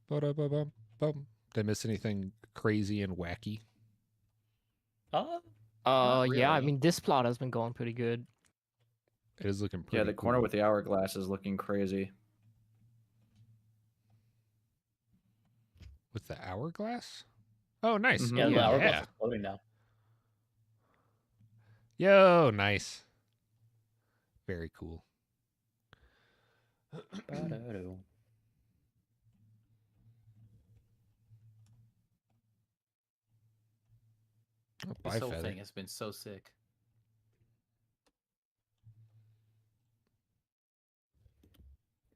Ba-da-ba-bum-bum. Did I miss anything crazy and wacky? Not Yeah, I really. mean, this plot has been going pretty good. It is looking pretty Yeah, the corner cool. with the hourglass is looking crazy. With the hourglass? Oh, nice. Mhm. Yeah, Ooh, the hourglass yeah. is floating now. Yo, nice. Very cool. Ba-da-do. Oh, This bye, whole Feather. thing has been so sick.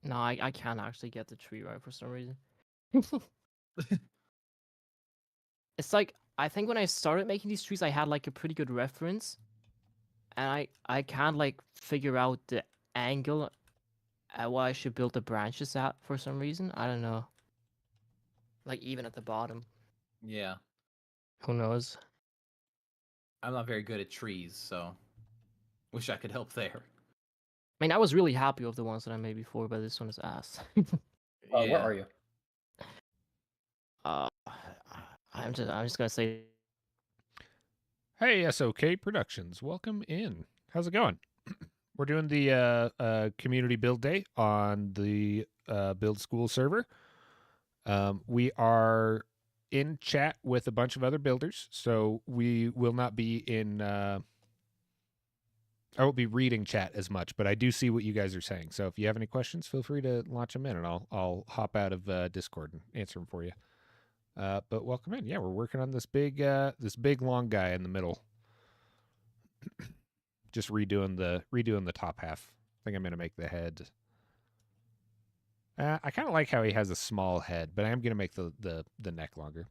No, I can't actually get the tree right for some reason. It's like, I think when I started making these trees, I had like a pretty good reference. And I can't like figure out the angle at what I should build the branches at for some reason. I don't know. Like even at the bottom. Yeah, Who knows? I'm not very good at trees, so wish I could help there. I mean, I was really happy with the ones that I made before, but this one is ass. Where are you? uh, I'm just gonna say, Hey, SOK Productions. Welcome in. How's it going? We're doing the community build day on the Build School server. We are in chat with a bunch of other builders, so we will not be in. I won't be reading chat as much, but I do see what you guys are saying. So if you have any questions, feel free to launch them in, and I'll hop out of Discord and answer them for you. But welcome in. Yeah, we're working on this big long guy in the middle. Just redoing the top half. I think I'm gonna make the head. I kind of like how he has a small head, but I am gonna make the neck longer.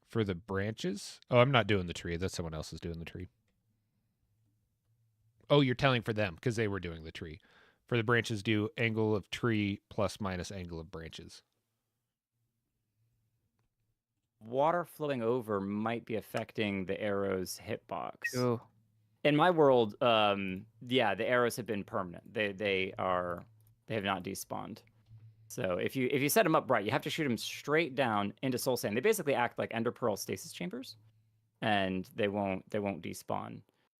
For the branches? Oh, I'm not doing the tree. That's someone else is doing the tree. Oh, you're telling for them because they were doing the tree. For the branches, do angle of tree plus minus angle of branches. Water flowing over might be affecting the arrow's hitbox. oh, In my world, yeah, the arrows have been permanent. They have not despawned. So if you set them up right, you have to shoot them straight down into Soul Sand. They basically act like Ender Pearl stasis chambers, and they won't despawn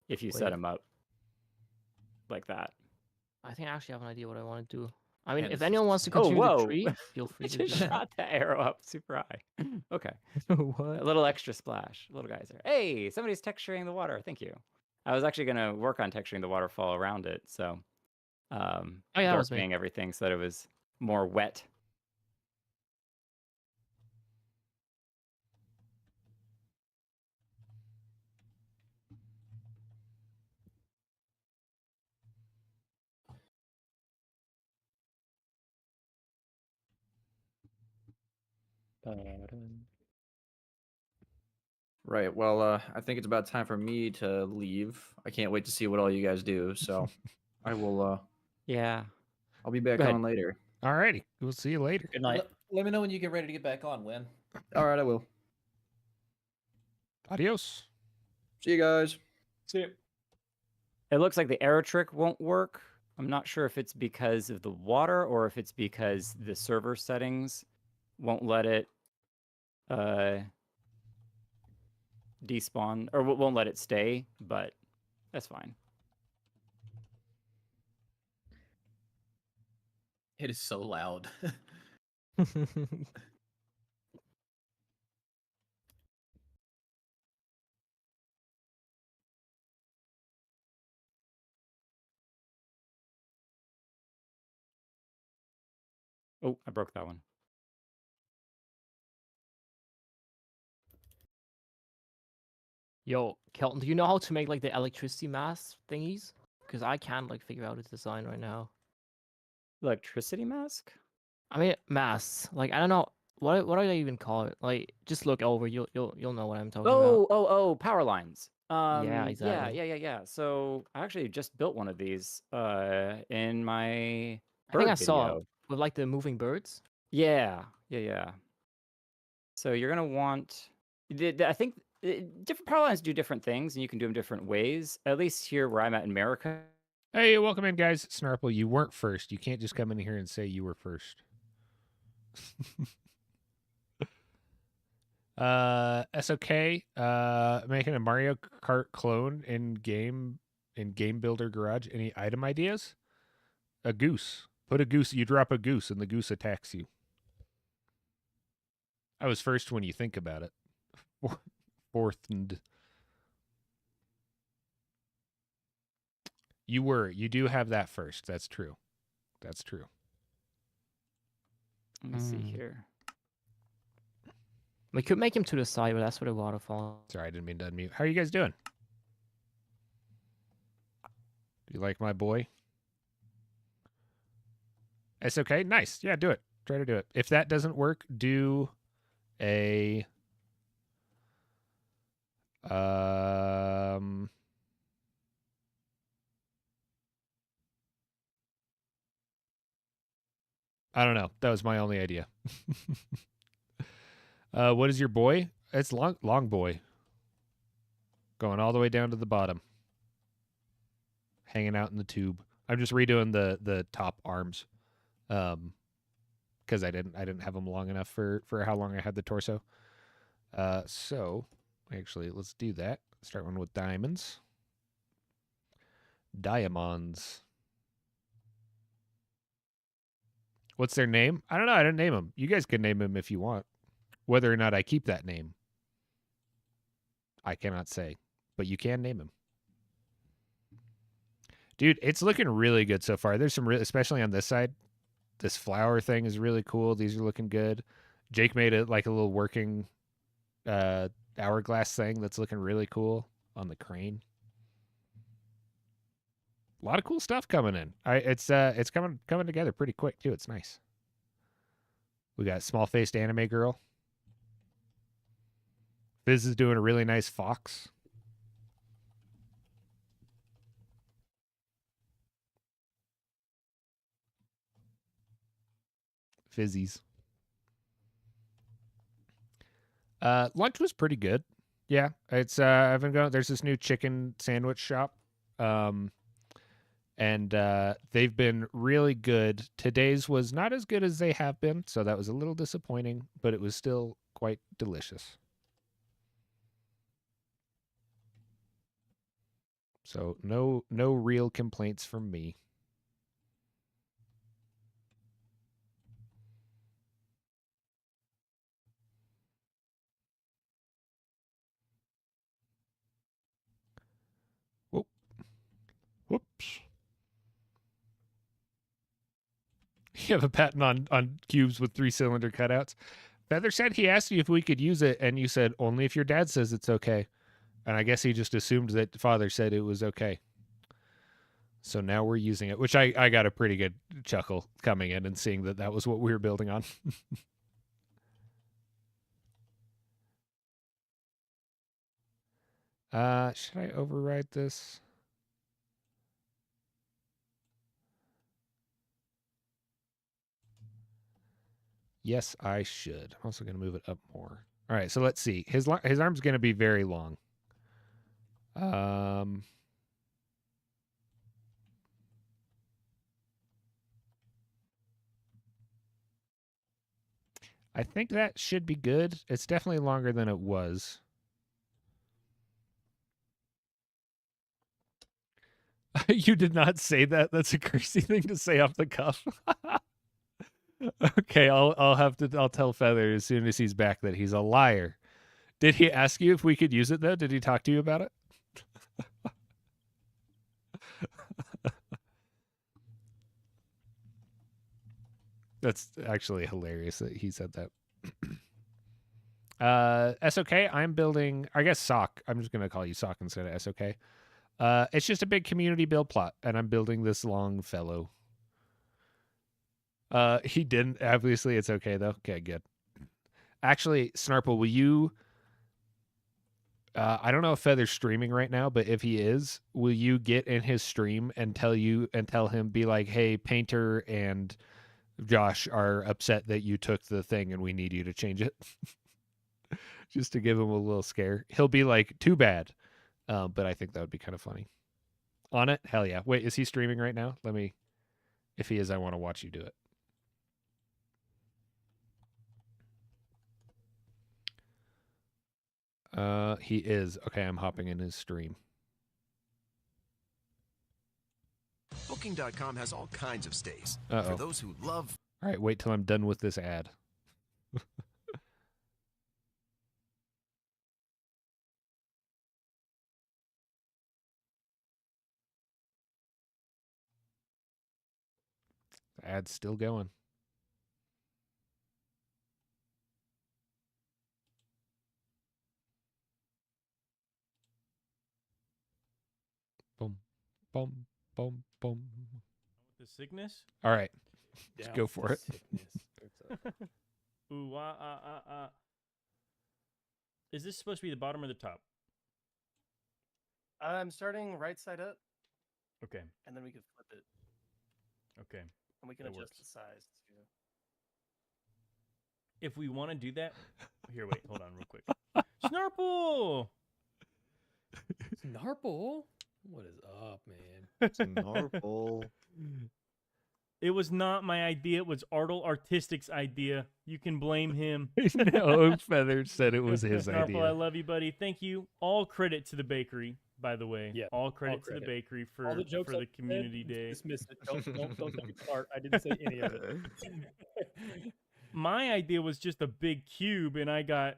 if you set Wait. them up like that. I think I actually have an idea what I want to do. I mean, Yeah, if this is anyone wants to insane. continue the whoa. tree, feel free I to do just that. shot the arrow up super high. Okay. What? A little extra splash. Little geyser. Hey, somebody's texturing the water. Thank you. I was actually going to work on texturing the waterfall around it. So, Oh yeah, that was me. darkening everything so that it was more wet. Ba-da-dum. Right. Well, I think it's about time for me to leave. I can't wait to see what all you guys do. So, I will. Yeah. I'll be back Go ahead. on later. Alrighty, we'll see you later. Good night. Let me know when you get ready to get back on, Win. All right, I will. Adios. See you guys. See you. It looks like the arrow trick won't work. I'm not sure if it's because of the water or if it's because the server settings won't let it despawn or won't let it stay, but that's fine. It is so loud. Oh, I broke that one. Yo, Kelton, do you know how to make like the electricity mask thingies? Because I can't like figure out its design right now. Electricity mask? I mean, masks. Like I don't know what do I even call it. Like just look over. You'll know what I'm talking about. Oh, power lines. Yeah, exactly. Yeah. So I actually just built one of these in my I think bird I saw video. with like the moving birds. Yeah. So you're gonna want. I think different power lines do different things, and you can do them different ways. At least here where I'm at in America. Hey, welcome in, guys. Snarple, you weren't first. You can't just come in here and say you were first. SOK, making a Mario Kart clone in Game Builder Garage. Any item ideas? A goose. Put a goose. You drop a goose, and the goose attacks you. I was first when you think about it. Fourth and you were. You do have that first. That's true. That's true. Let me see here. We could make him to the side, but that's where the waterfall. Sorry, I didn't mean to unmute. How are you guys doing? Do you like my boy? It's okay. Nice. Yeah, do it. Try to do it. If that doesn't work, do a I don't know. That was my only idea. What is your boy? It's long boy. Going all the way down to the bottom. Hanging out in the tube. I'm just redoing the top arms. Because I didn't have them long enough for how long I had the torso. So actually let's do that. Start one with diamonds. Diamonds. What's their name? I don't know. I didn't name them. You guys can name them if you want. Whether or not I keep that name, I cannot say. But you can name him. Dude, it's looking really good so far. There's some especially on this side. This flower thing is really cool. These are looking good. Jake made it like a little working hourglass thing that's looking really cool on the crane. A lot of cool stuff coming in. It's coming together pretty quick too. It's nice. We got small-faced anime girl. Fizz is doing a really nice fox. Fizzies. Lunch was pretty good. Yeah, it's I've been going. There's this new chicken sandwich shop, and they've been really good. Today's was not as good as they have been, so that was a little disappointing, but it was still quite delicious. So no real complaints from me. Whoops. You have a patent on cubes with 3-cylinder cutouts. Feather said he asked you if we could use it, and you said only if your dad says it's okay. And I guess he just assumed that Father said it was okay. So now we're using it, which I got a pretty good chuckle coming in and seeing that was what we were building on. Should I override this? Yes, I should. I'm also going to move it up more. All right, so let's see. His arm's going to be very long. I think that should be good. It's definitely longer than it was. You did not say that. That's a crazy thing to say off the cuff. Okay, I'll tell Feather as soon as he's back that he's a liar. Did he ask you if we could use it though? Did he talk to you about it? That's actually hilarious that he said that. SOK, I'm building, I guess Sock. I'm just going to call you Sock instead of SOK. It's just a big community build plot, and I'm building this long fellow. He didn't. Obviously, it's okay, though. Okay, good. Actually, Snarple, will you... I don't know if Feather's streaming right now, but if he is, will you get in his stream and tell him, be like, hey, Painter and Josh are upset that you took the thing and we need you to change it? just to give him a little scare. He'll be like, too bad. But I think that would be kind of funny. On it? Hell yeah. Wait, is he streaming right now? If he is, I want to watch you do it. He is. Okay, I'm hopping in his stream. Booking.com has all kinds of stays. Uh-oh. For those who love... All right, wait till I'm done with this ad. The ad's still going. Boom, boom, boom, boom. The sickness? All right, let's go for it. Ooh, Is this supposed to be the bottom or the top? I'm starting right side up, Okay. and then we can flip it, Okay. and we can That adjust works. the size too. If we want to do that, here, wait, hold on, real quick. Snarple! Snarple? What is up, man? Snarple. It was not my idea. It was Artle Artistic's idea. You can blame him. No, Feather said it was his Snarple, idea. I love you, buddy. Thank you. All credit to the bakery, by the way. Yeah, all credit to credit. the bakery for All the jokes the I said, community day. Dismiss it. Don't take it to heart. I didn't say any of it. My idea was just a big cube, and I got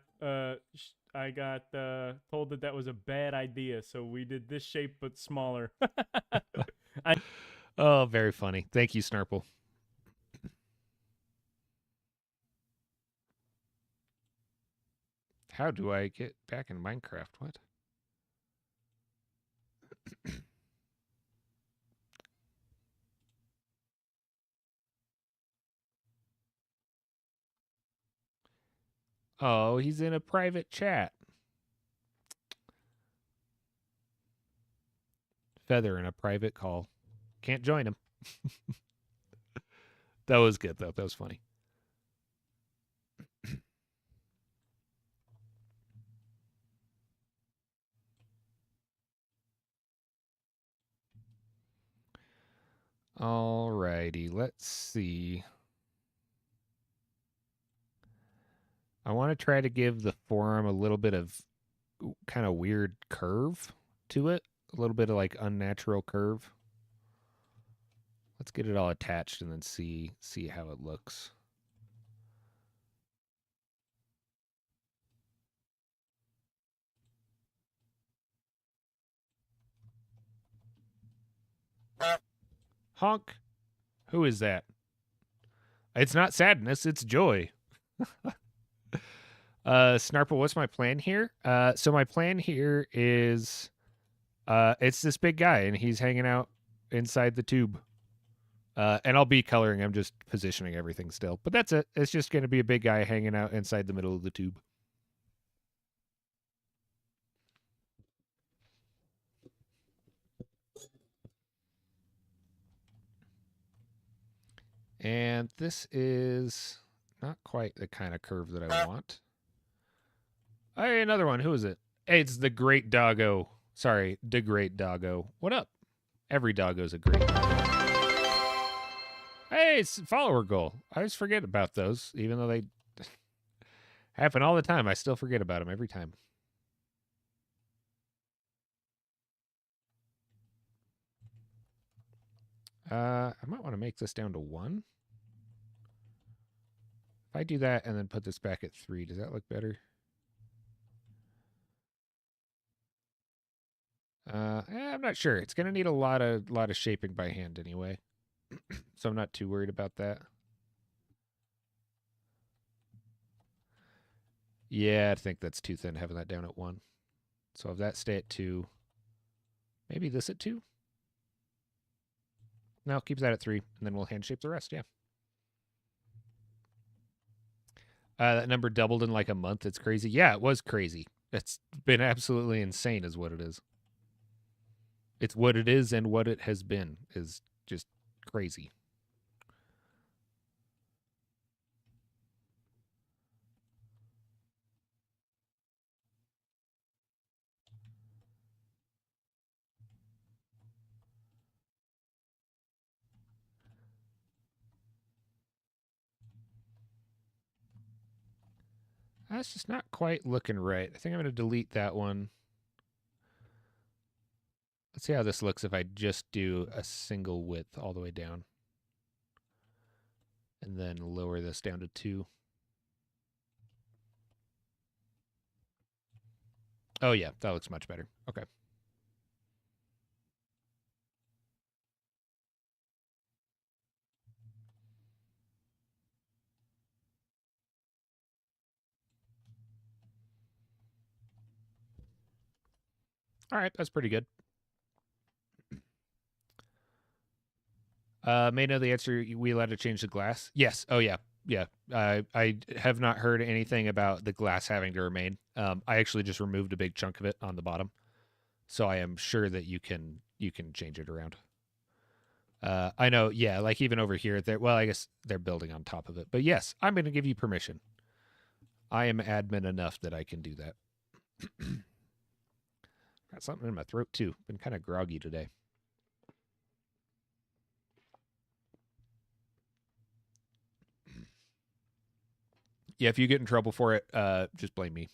told that was a bad idea, so we did this shape but smaller. Oh, very funny. Thank you, Snarple. How do I get back in Minecraft? What? Oh, he's in a private chat. Feather in a private call. Can't join him. That was good, though. That was funny. Alrighty, let's see. I want to try to give the forum a little bit of kind of weird curve to it. A little bit of like unnatural curve. Let's get it all attached and then see how it looks. Honk. Who is that? It's not sadness, it's joy. Snarple, what's my plan here? So my plan here is it's this big guy and he's hanging out inside the tube. And I'll be coloring, I'm just positioning everything still. But that's it. It's just gonna be a big guy hanging out inside the middle of the tube. And this is not quite the kind of curve that I want. Hey, another one. Who is it? Hey, it's the Great Doggo. Sorry, the Great Doggo. What up? Every doggo's a great doggo. Hey, it's follower goal. I always forget about those, even though they happen all the time. I still forget about them every time. I might want to make this down to 1. If I do that and then put this back at 3, does that look better? I'm not sure. It's gonna need a lot of shaping by hand anyway, so I'm not too worried about that. Yeah, I think that's too thin having that down at 1. So if that stay at 2, maybe this at 2. No, keep that at 3, and then we'll hand shape the rest. Yeah. That number doubled in like a month. It's crazy. Yeah, it was crazy. It's been absolutely insane, is what it is. It's what it is, and what it has been is just crazy. That's just not quite looking right. I think I'm going to delete that one. Let's see how this looks if I just do a single width all the way down. And then lower this down to 2. Oh, yeah, that looks much better. Okay. All right, that's pretty good. May know the answer. We allowed to change the glass? Yes. Oh, yeah. Yeah. I have not heard anything about the glass having to remain. I actually just removed a big chunk of it on the bottom. So I am sure that you can change it around. I know, yeah, like even over here, well, I guess they're building on top of it. But yes, I'm going to give you permission. I am admin enough that I can do that. Got something in my throat, too. Been kind of groggy today. Yeah, if you get in trouble for it, just blame me.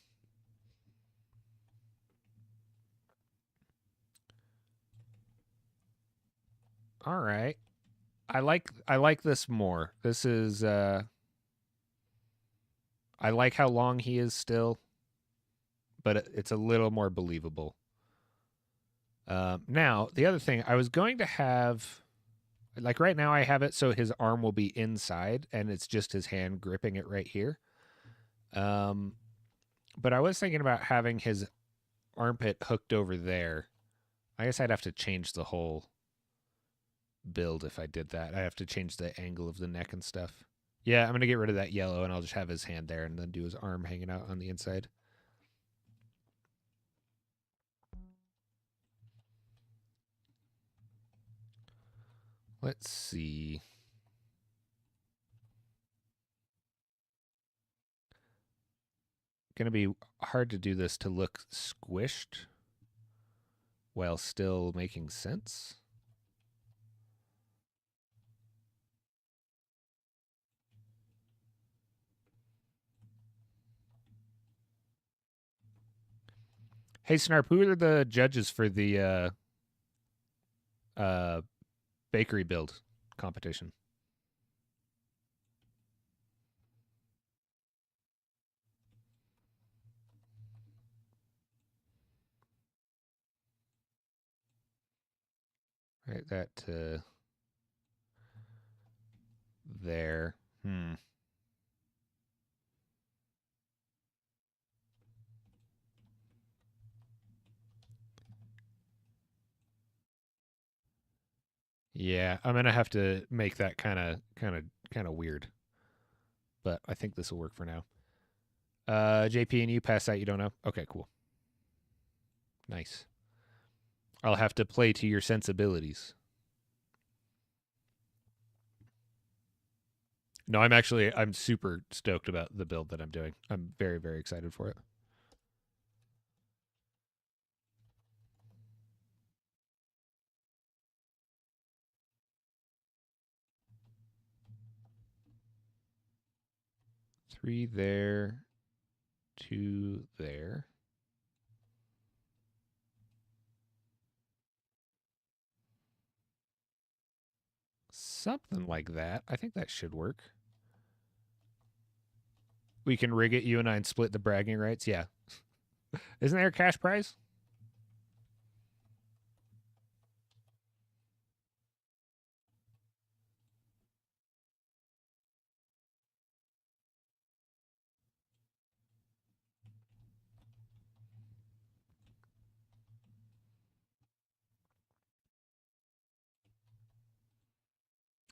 All right. I like this more. This is I like how long he is still, but it's a little more believable. Now, the other thing, I was going to have, like right now I have it so his arm will be inside and it's just his hand gripping it right here. But I was thinking about having his armpit hooked over there. I guess I'd have to change the whole build if I did that. I have to change the angle of the neck and stuff. Yeah, I'm going to get rid of that yellow and I'll just have his hand there and then do his arm hanging out on the inside. Let's see. Going to be hard to do this to look squished while still making sense. Hey, Snarp, who are the judges for the bakery build competition? Right, that there. Yeah, I'm gonna have to make that kind of weird, but I think this will work for now. JP and you pass that. You don't know? Okay, cool. Nice. I'll have to play to your sensibilities. No, I'm super stoked about the build that I'm doing. I'm very, very excited for it. Three there, 2 there. Something like that. I think that should work. We can rig it, you and I, and split the bragging rights. Yeah. Isn't there a cash prize?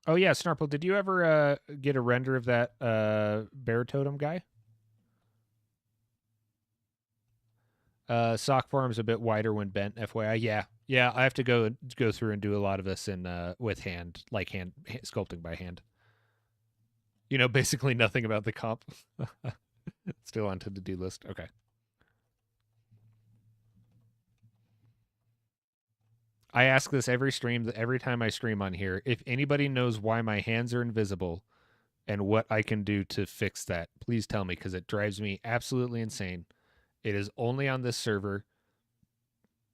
Oh yeah, Snarple, did you ever get a render of that bear totem guy? Sock form's a bit wider when bent, FYI. Yeah, I have to go through and do a lot of this in with hand sculpting by hand. You know, basically nothing about the comp. Still on to the do list. Okay. I ask this every stream, every time I stream on here. If anybody knows why my hands are invisible and what I can do to fix that. Please tell me, because it drives me absolutely insane. It is only on this server,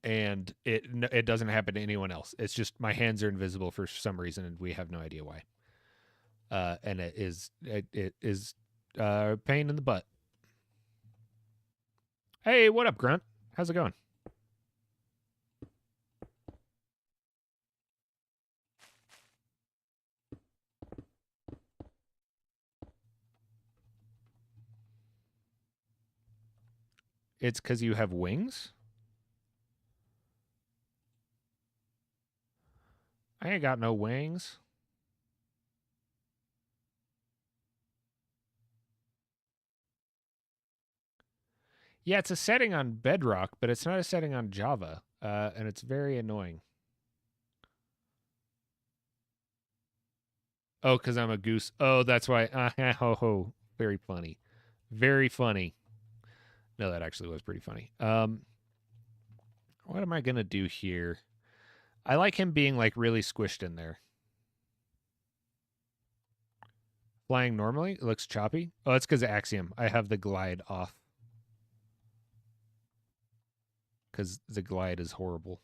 and it doesn't happen to anyone else. It's just my hands are invisible for some reason, and we have no idea why. And it is pain in the butt. Hey, what up, Grunt? How's it going? It's because you have wings? I ain't got no wings. Yeah, it's a setting on Bedrock, but it's not a setting on Java, and it's very annoying. Oh, because I'm a goose. Oh, that's why. Ho, ho. Very funny. Very funny. No, that actually was pretty funny. What am I going to do here? I like him being like really squished in there. Flying normally? It looks choppy. Oh, it's because of Axiom. I have the glide off. Because the glide is horrible.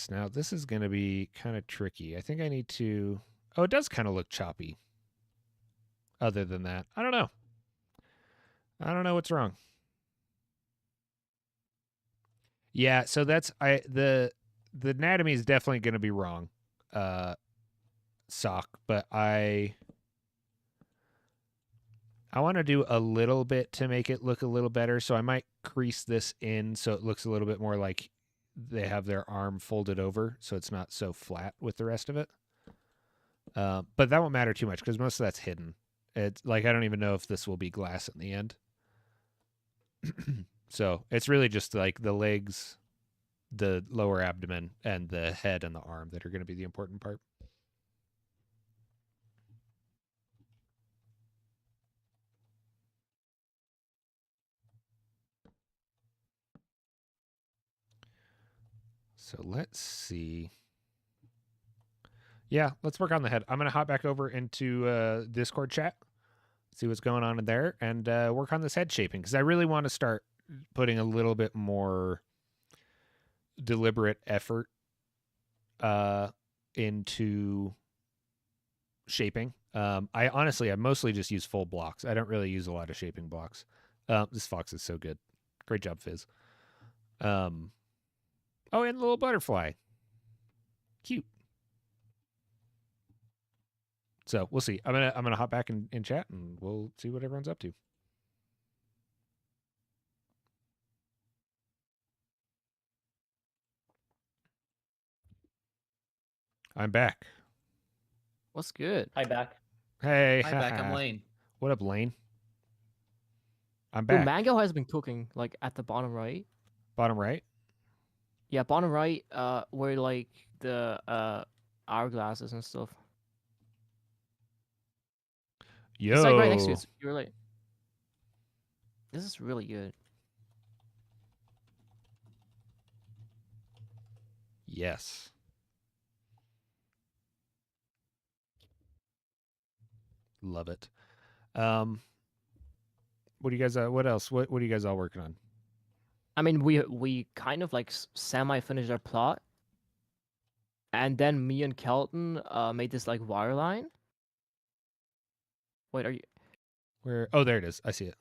Now this is going to be kind of tricky. I think I need to... Oh, it does kind of look choppy. Other than that, I don't know. I don't know what's wrong. Yeah, so that's... The anatomy is definitely going to be wrong. Sock, but I want to do a little bit to make it look a little better, so I might crease this in so it looks a little bit more like they have their arm folded over, so it's not so flat with the rest of it. But that won't matter too much because most of that's hidden. It's like I don't even know if this will be glass in the end. So it's really just like the legs, the lower abdomen, and the head and the arm that are going to be the important part. So let's see. Yeah, let's work on the head. I'm going to hop back over into Discord chat, see what's going on in there, and work on this head shaping because I really want to start putting a little bit more deliberate effort into shaping. I mostly just use full blocks. I don't really use a lot of shaping blocks. This fox is so good. Great job, Fizz. Oh, and the little butterfly. Cute. So we'll see. I'm gonna hop back in chat and we'll see what everyone's up to. I'm back. What's good? Hi, back. Hey. Hi, back. I'm Lane. What up, Lane? I'm Dude, back. Mango has been cooking like at the bottom right. Bottom right? Yeah, bottom right, where like the hourglasses and stuff. Yo. It's like right next to it. You're like, this is really good. Yes. Love it. What do you guys? What else? What are you guys all working on? I mean, we kind of like semi-finished our plot, and then me and Kelton made this like wire line. Wait, are you? Where? Oh, there it is. I see it.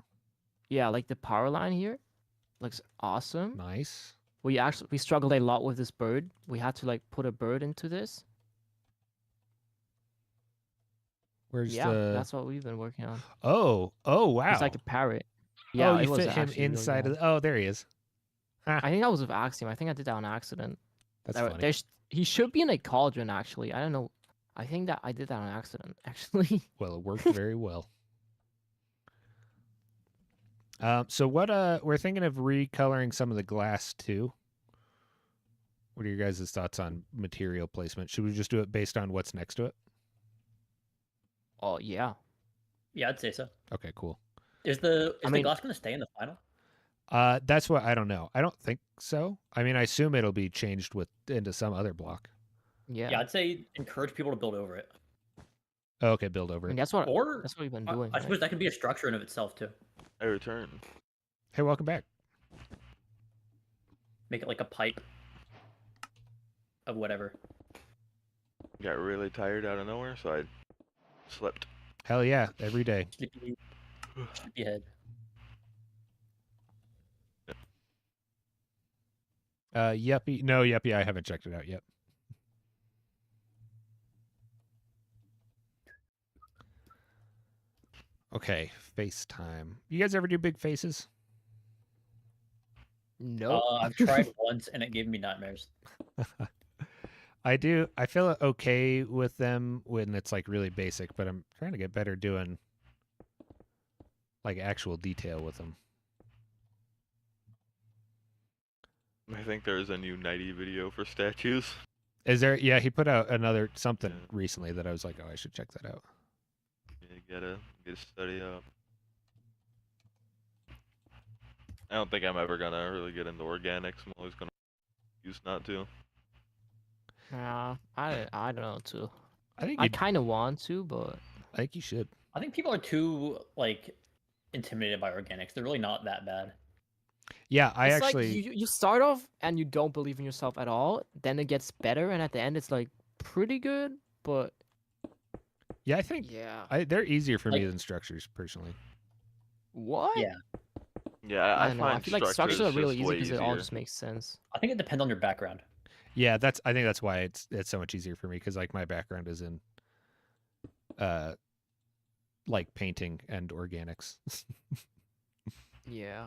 Yeah, like the power line here, looks awesome. Nice. We struggled a lot with this bird. We had to like put a bird into this. Where's Yeah, the? that's what we've been working on. Oh, wow. It's like a parrot. Yeah, oh, it you was fit him actually really inside bad. of. Oh, there he is. I think that was with Axiom. I think I did that on accident. That's funny. He should be in a cauldron, actually. I don't know. I think that I did that on accident, actually. Well, it worked very well. So what? We're thinking of recoloring some of the glass too. What are your guys' thoughts on material placement? Should we just do it based on what's next to it? Oh, yeah. Yeah, I'd say so. Okay, cool. Is the I mean- glass going to stay in the final? That's what I don't know. I don't think so. I mean, I assume it'll be changed into some other block. Yeah. Yeah, I'd say encourage people to build over it. Oh, okay, build over I mean, it. that's what Or we've been I, doing. I right? suppose that could be a structure in of itself too. I return. Hey, welcome back. Make it like a pipe of whatever. Got really tired out of nowhere, so I slept. Hell yeah, every day. Sleepy head. Yuppie. No, Yuppie, I haven't checked it out yet. Okay, FaceTime. You guys ever do big faces? No. I've tried once and it gave me nightmares. I do. I feel okay with them when it's like really basic, but I'm trying to get better doing like actual detail with them. I think there's a new Nighty video for statues. Is there? Yeah, he put out another something Yeah. recently that I was like, oh, I should check that out. You gotta study up. I don't think I'm ever gonna really get into organics. I'm always gonna use not to. Yeah, I don't know too. I think I you. kind of want to, but I think you should. I think people are too like intimidated by organics. They're really not that bad. Yeah, I it's actually. like you start off and you don't believe in yourself at all. Then it gets better, and at the end it's like pretty good. But Yeah, I think yeah, they're easier for me Like- than structures personally. what? Yeah. Yeah, I I don't know. I find feel like structures are just really easy way because it all easier. just makes sense. I think it depends on your background. Yeah, I think that's why it's so much easier for me because like my background is in like painting and organics. Yeah.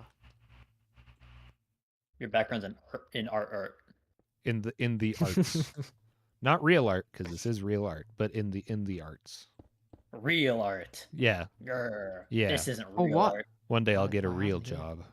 Your background's in art. in the arts. Not real art because this is real art, but in the arts. Real art. Yeah. Grr. Yeah. This isn't Oh, real what? art. One day I'll Oh, get a wow, real yeah. job.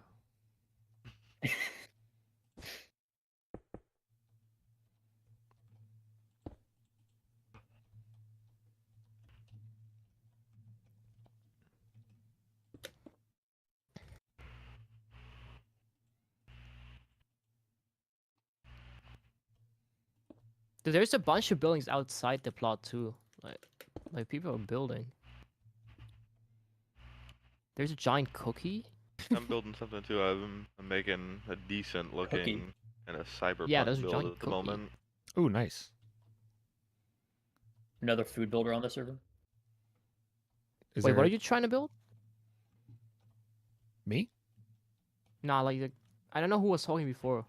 Dude, there's a bunch of buildings outside the plot too. Like people are building. There's a giant cookie. I'm building something too. I'm making a decent looking kind of cyberpunk Yeah, there's a build giant at the cookie. moment. Ooh, nice. Another food builder on the server. Is Wait, there what are you trying to build? me? Nah, I don't know who was talking before.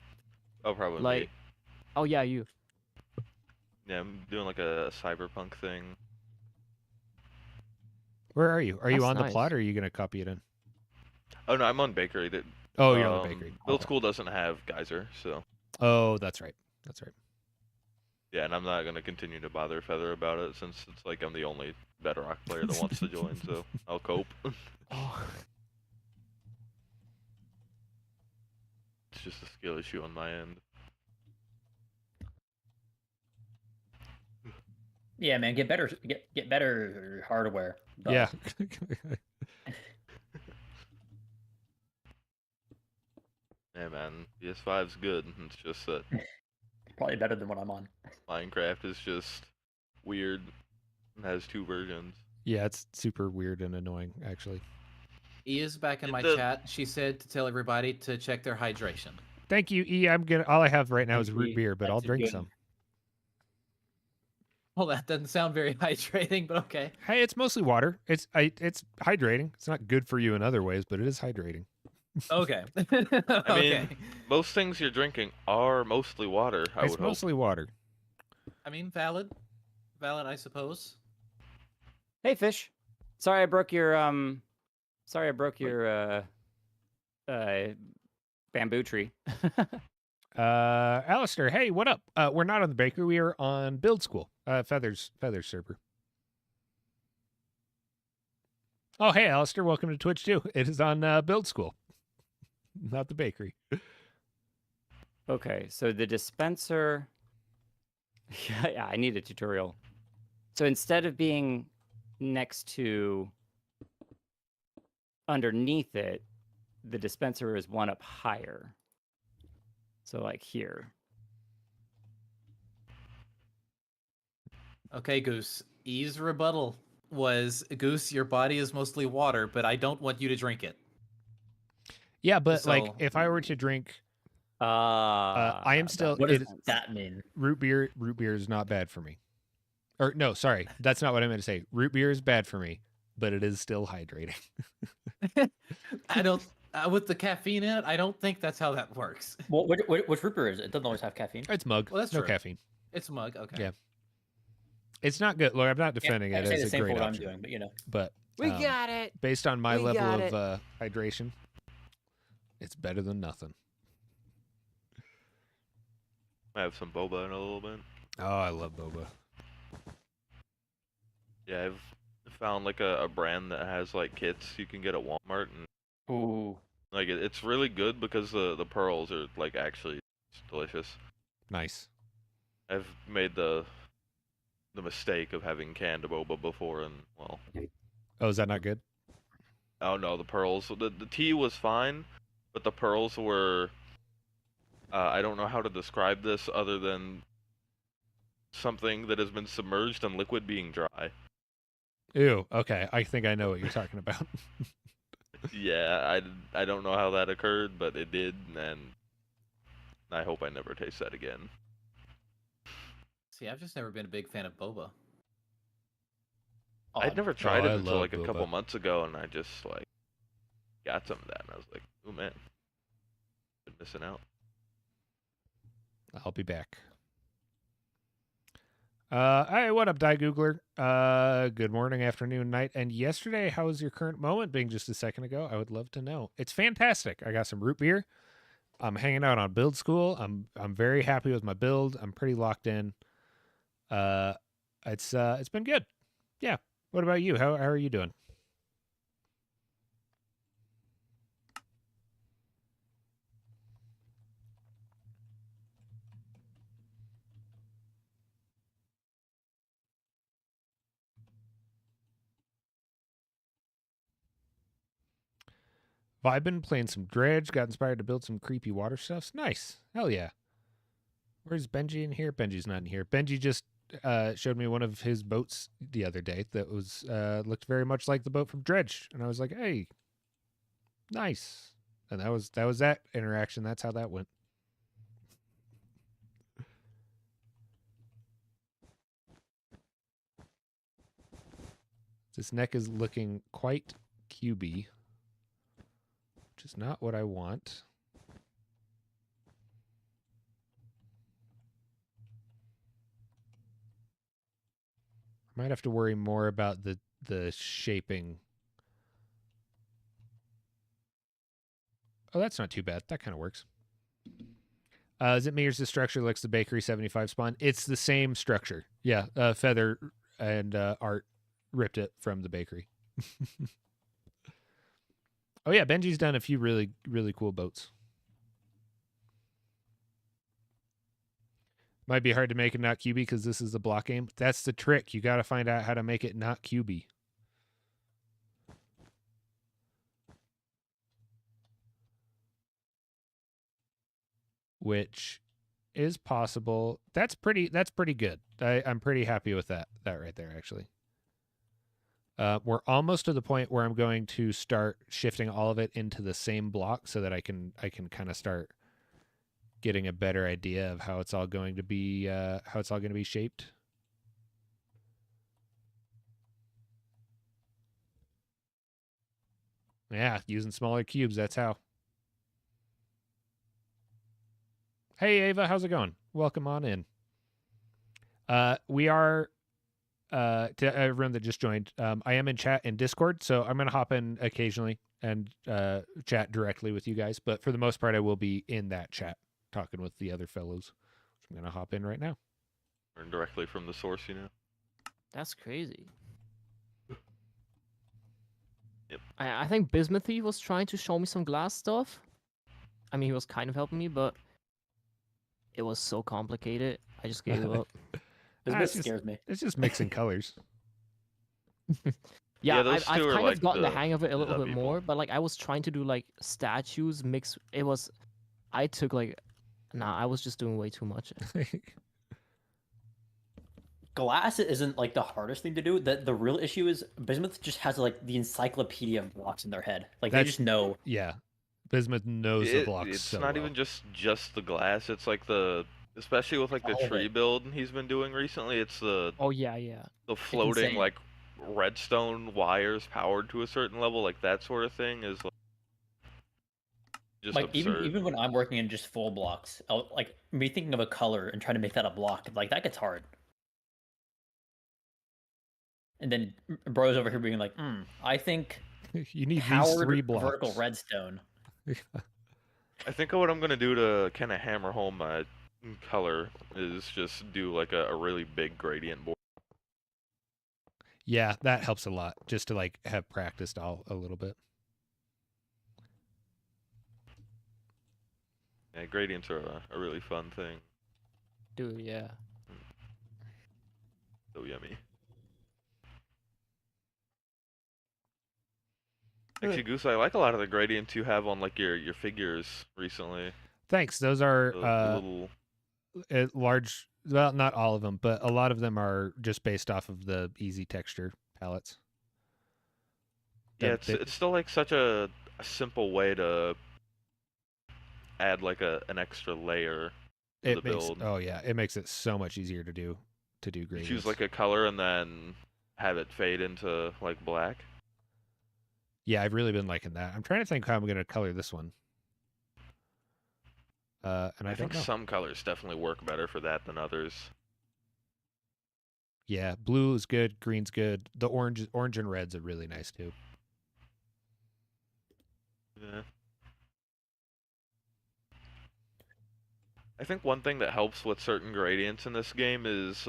Oh, probably Like- me. Oh yeah, you. Yeah, I'm doing like a cyberpunk thing. Where are you? Are you That's on the nice. plot or are you gonna copy it in? Oh no, I'm on Bakery. Oh, you're on the bakery. Build Okay. School doesn't have Geyser, so Oh, that's right. That's right. yeah, and I'm not gonna continue to bother Feather about it since it's like I'm the only Bedrock player that wants to join, so I'll cope. Oh. It's just a skill issue on my end. Yeah, man, get better hardware. But Yeah. Yeah, man, PS5's good. It's just that probably better than what I'm on. Minecraft is just weird and has 2 versions. Yeah, it's super weird and annoying, actually. E is back in It my does- chat. She said to tell everybody to check their hydration. Thank you, E. All I have right now is Thank root you. beer, but I'll That's a drink good- some. Well, that doesn't sound very hydrating, but okay. Hey, it's mostly water. It's hydrating. It's not good for you in other ways, but it is hydrating. Okay. I mean, most things you're drinking are mostly water, I It's would hope. mostly water. I mean, valid, I suppose. Hey, Fish. Sorry I broke your bamboo tree. Alistair, hey, what up? We're not on the bakery. We are on Build School. Feathers server. Oh, hey, Alistair, welcome to Twitch too. It is on Build School, not the bakery. Okay, so the dispenser. Yeah, I need a tutorial. So instead of being next to underneath it, the dispenser is one up higher. So like here. Okay, Goose. E's rebuttal was, Goose, your body is mostly water, but I don't want you to drink it. Yeah, but like So- if I were to drink, I I am still. What does it- that mean? root beer is not bad for me. Or no, sorry, that's not what I meant to say. Root beer is bad for me, but it is still hydrating. I don't. With the caffeine in it, I don't think that's how that works. Well, which root beer is it? It doesn't always have caffeine. It's mug. Well, that's no true. caffeine. It's mug. Okay. Yeah. It's not good. Look, I'm not Can't- defending can't it say as the a same for great what option, I'm doing, but you know. but We um, got it. based on my We level got of hydration, it's better than nothing. I have some boba in a little bit. Oh, I love boba. Yeah, I've found like a brand that has like kits you can get at Walmart, and Ooh. like it's really good because the pearls are like actually delicious. Nice. I've made the mistake of having canned boba before, and well, Oh, is that not good? oh no, the pearls. The tea was fine, but the pearls were. I don't know how to describe this other than something that has been submerged in liquid being dry. Ew. Okay, I think I know what you're talking about. Yeah, I don't know how that occurred, but it did, and I hope I never taste that again. See, I've just never been a big fan of boba. I'd never tried I it until love like a couple boba. months ago, and I just like got some of that, and I was like, "Oh man, been missing out." I'll be back. Hey, what up, Die Googler? Good morning, afternoon, night, and yesterday. How was your current moment being just a second ago? I would love to know. It's fantastic. I got some root beer. I'm hanging out on build school. I'm very happy with my build. I'm pretty locked in. It's been good. Yeah. What about you? How are you doing? Vibin, playing some dredge, got inspired to build some creepy water stuffs. Nice. Hell yeah. Where's Benji in here? Benji's not in here. Benji just showed me one of his boats the other day that was looked very much like the boat from Dredge. And I was like, hey, nice. And that was that interaction. That's how that went. This neck is looking quite cubey, which is not what I want. I might have to worry more about the shaping. Oh, that's not too bad. That kind of works. Is it Mears the structure looks the Bakery 75 spawn? It's the same structure. Yeah, Feather and Art ripped it from the Bakery. Oh yeah, Benji's done a few really, really cool boats. Might be hard to make it not QB because this is a block game. That's the trick. You got to find out how to make it not QB. Which is possible. That's pretty good. I'm pretty happy with that right there, actually. We're almost to the point where I'm going to start shifting all of it into the same block so that I can kind of start getting a better idea of how it's all going to be shaped. Yeah, using smaller cubes, that's how. Hey Ava, how's it going? Welcome on in. We are to everyone that just joined, I am in chat and Discord, so I'm gonna hop in occasionally and chat directly with you guys, but for the most part I will be in that chat talking with the other fellows. I'm gonna hop in right now. Learn directly from the source, you know. That's crazy. Yep. I think Bismuthi was trying to show me some glass stuff. I mean, he was kind of helping me, but it was so complicated. I just gave up. This Ah, bit it's just- scares me. It's just mixing colors. Yeah, Yeah, those I've two are kind like of gotten the the hang of it a little bit people. more, but like I was trying to do like statues mix. I took like, nah, I was just doing way too much. Glass isn't like the hardest thing to do. The real issue is Bismuth just has like the encyclopedia of blocks in their head. Like they That's- just know. Yeah, Bismuth knows the blocks It's so not well. even just the glass. It's like especially with like the All of tree it. build he's been doing recently. It's the Oh yeah. floating insane. like redstone wires powered to a certain level, like that sort of thing is like just Like absurd. even when I'm working in just full blocks, like me thinking of a color and trying to make that a block, like that gets hard. And then bros over here being like, I think You need these powered 3 blocks. vertical redstone. I think what I'm gonna do to kind of hammer home my color is just do like a really big gradient board. Yeah, that helps a lot, just to like have practiced a little bit. Yeah, gradients are a really fun thing. Dude, yeah. So yummy. Actually, Goose, I like a lot of the gradients you have on like your figures recently. Thanks. Those are The little large. Well, not all of them, but a lot of them are just based off of the easy texture palettes. yeah, The- it's still like such a simple way to add like an extra layer to the It makes build. it makes it so much easier to do You gradients. choose like a color and then have it fade into like black. Yeah, I've really been liking that. I'm trying to think how I'm going to color this one. And I don't think know. some colors definitely work better for that than others. Yeah, blue is good, green's good. The orange and red's are really nice too. Yeah. I think one thing that helps with certain gradients in this game is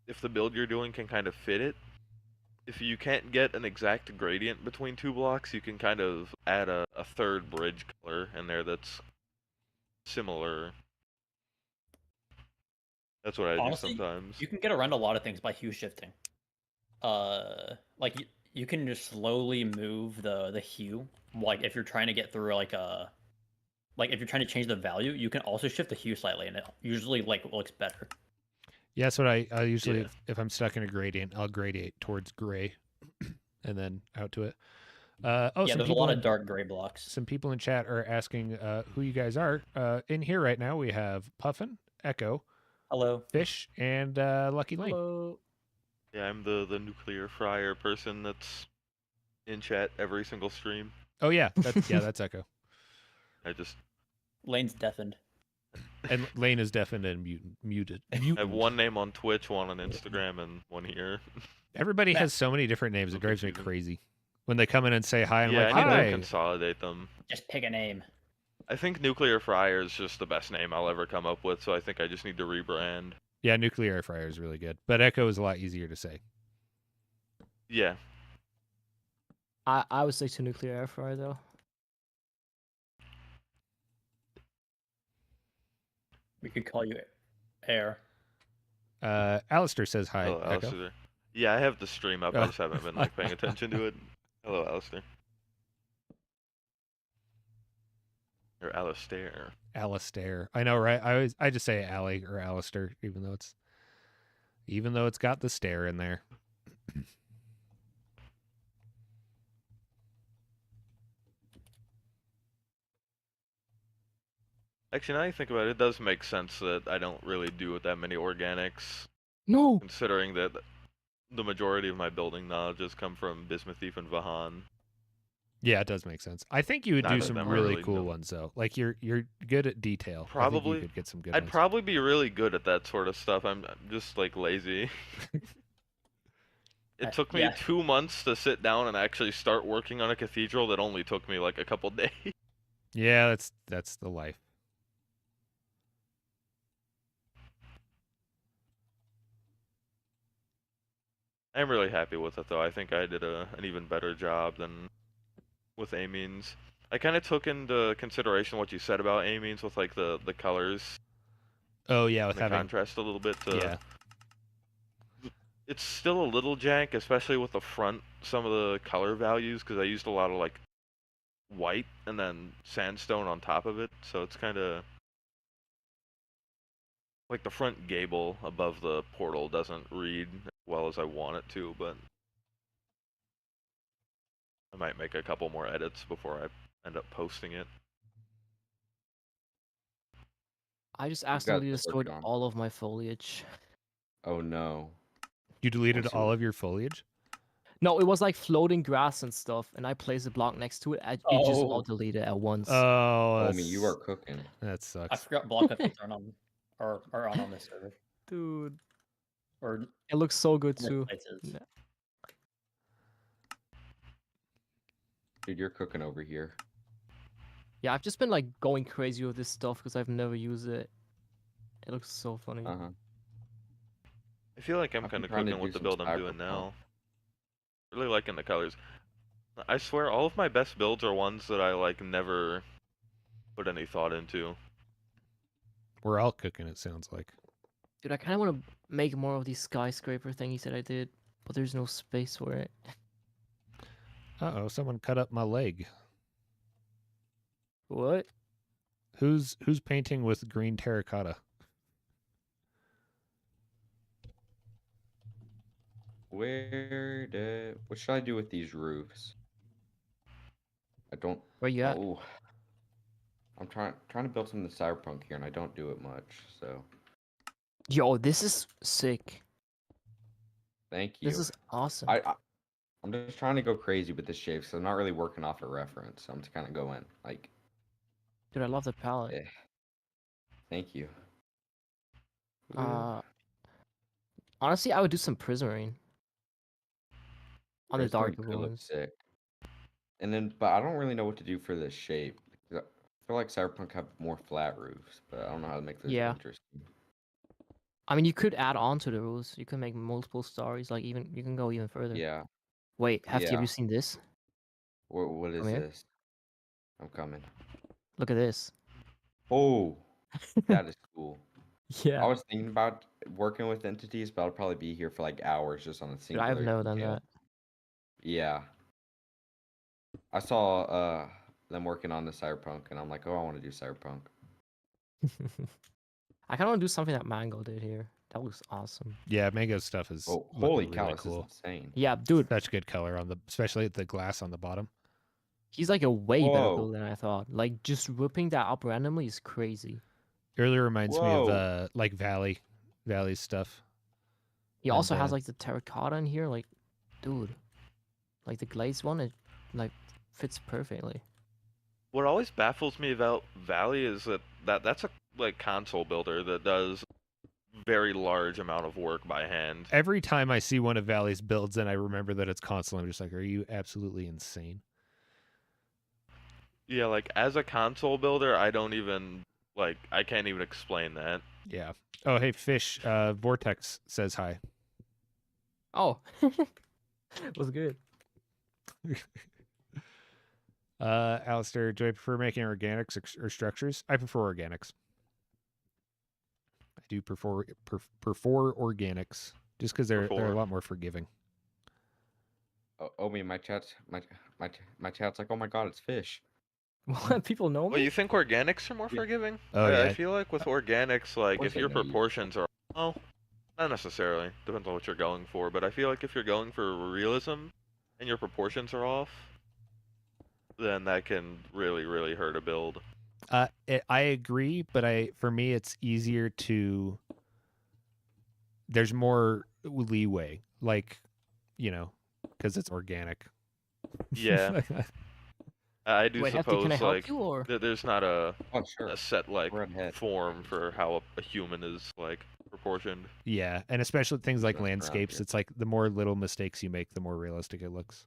if the build you're doing can kind of fit it. If you can't get an exact gradient between 2 blocks, you can kind of add a third bridge color in there that's similar. That's what I Honestly, do sometimes. You can get around a lot of things by hue shifting. Like you can just slowly move the hue. Like if you're trying to get through like if you're trying to change the value, you can also shift the hue slightly, and it usually like looks better. Yeah, that's what I usually Yeah. if I'm stuck in a gradient, I'll gradiate towards gray, and then out to it. Oh, Yeah, some there's a people lot in, of dark gray blocks. some people in chat are asking who you guys are. In here right now we have Puffin, Echo, Hello. Fish, and Lucky Lane. Hello. Yeah, I'm the nuclear fryer person that's in chat every single stream. Oh yeah, that's Echo. I just Lane's deafened. And Lane is deafened and muted. I have one name on Twitch, one on Instagram, and one here. Everybody has so many different names. It Okay, drives me Steven. crazy when they come in and say hi. I'm yeah, like, I need hi. to consolidate them. Just pick a name. I think Nuclear Fryer is just the best name I'll ever come up with, so I think I just need to rebrand. Yeah, nuclear air fryer is really good, but Echo is a lot easier to say. Yeah, I would stick to nuclear air fryer though. We could call you Air. Alistair says hi. hello, Echo. Alistair. Yeah, I have the stream up. Oh. I just haven't been like paying attention to it. Hello, Alistair. Or Alistair. Alistair. I know, right? I just say Ali or Alistair, even though it's got the stare in there. Actually, now you think about it, it does make sense that I don't really do that many organics, No. considering that the majority of my building knowledges come from Bismuth Thief and Vahan. Yeah, it does make sense. I think you would Neither do of some them are really really cool good. ones though. Like you're good at detail. I think Probably. you could get some good I'd ones. probably be really good at that sort of stuff. I'm just like lazy. It took me Yeah. 2 months to sit down and actually start working on a cathedral that only took me like a couple days. Yeah, that's the life. I'm really happy with it though. I think I did an even better job than with amines. I kind of took into consideration what you said about amines with like the colors Oh yeah, and with the having contrast a little bit to yeah. it's still a little jank, especially with the front, some of the color values, because I used a lot of like white and then sandstone on top of it, so it's kind of like the front gable above the portal doesn't read as well as I want it to, but I might make a couple more edits before I end up posting it. I just got accidentally this destroyed working on? all of my foliage. Oh no. You deleted Let's see all what- of your foliage? No, it was like floating grass and stuff, and I placed a block next to it. It just all Oh. deleted at once. Oh, Homie, you are cooking. that I sucks. forgot block effects aren't on, or are on this server, Dude, or it looks so good other too. places. Yeah. Dude, you're cooking over here. Yeah, I've just been like going crazy with this stuff because I've never used it. It looks so funny. Uh-huh. I feel like I'm I've been kind of trying to cooking do with the some build I'm doing cyberpunk. now. Really liking the colors. I swear, all of my best builds are ones that I like never put any thought into. We're all cooking, it sounds like. Dude, I kind of want to make more of these skyscraper thingies that I did, but there's no space for it. Uh-oh, someone cut up my leg. What? Who's painting with green terracotta? What should I do with these roofs? I don't. Where you at? Oh, I'm trying to build some of the cyberpunk here, and I don't do it much. So Yo, this is sick. thank you. This is awesome. I'm just trying to go crazy with this shape, so I'm not really working off a reference. I'm just kind of going like, Dude, I love the palette. eh. Thank you. Honestly, I would do some prismarine on the Prismarine darker could look ones. sick. And then, but I don't really know what to do for this shape. 'Cause I feel like cyberpunk have more flat roofs, but I don't know how to make this Yeah. interesting. I mean, you could add on to the rules. You can make multiple stories. Like even you can go even further. Yeah. Wait, Hefty, have Yeah. you seen this? What is Come here. this? I'm coming. Look at this. Oh, that is cool. I Yeah. was thinking about working with entities, but I'll probably be here for like hours just on a Dude, singular I've never done detail. that. Yeah. I saw them working on the cyberpunk, and I'm like, oh, I want to do cyberpunk. I kind of want to do something that Mango did here. That looks awesome. Yeah, Mango's stuff is Oh, looking holy really cow, this cool. is insane. Yeah, dude, Such good color on the, especially the glass on the bottom. he's like a way better Whoa. build than I thought. Like just whipping that up randomly is crazy. It really reminds me of Whoa. like Valley stuff. He And, also has like the terracotta in here. Like, dude, like the glazed one, it like fits perfectly. What always baffles me about Valley is that's a like console builder that does very large amount of work by hand. Every time I see one of Valley's builds and I remember that it's console, I'm just like, are you absolutely insane? Yeah, like as a console builder, I don't even like I can't even explain that. Yeah. Oh, hey, Fish, Vortex says hi. Oh, was good. Alistair, do I prefer making organics or structures? I prefer organics. I do prefer organics just because they're a Prefer. lot more forgiving. Oh, me, my chat's like, oh my god, it's fish. What, people know Well, me? you think organics are more Yeah. forgiving? Oh, I yeah. feel like with organics, like course if they your know you. proportions are not necessarily depends on what you're going for, but I feel like if you're going for realism and your proportions are off, then that can really hurt a build. I agree, but for me, it's easier to. There's more leeway, like, because it's organic. Yeah. I do Wait, Hefty, suppose can I help like you or? there's not a Oh, sure. set like Go ahead. form for how a human is like proportioned. Yeah, and especially things like That's around landscapes, here. it's like the more little mistakes you make, the more realistic it looks.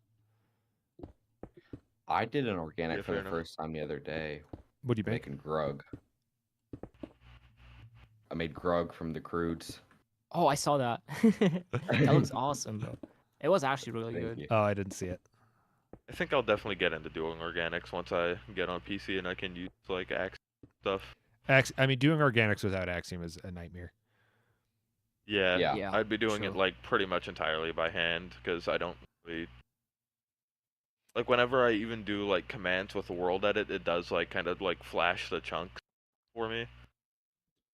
I did an organic Yeah, for fair the enough. first time the other day, What do you make? making grug. I made grug from the crudes. Oh, I saw that. That looks awesome, bro. It was actually really Thank good. you. Oh, I didn't see it. I think I'll definitely get into doing organics once I get on PC and I can use like Axe stuff. I mean, doing organics without Axiom is a nightmare. Yeah, Yeah. I'd be doing it true. like pretty much entirely by hand because I don't really like whenever I even do like commands with world edit, it does like kind of like flash the chunks for me.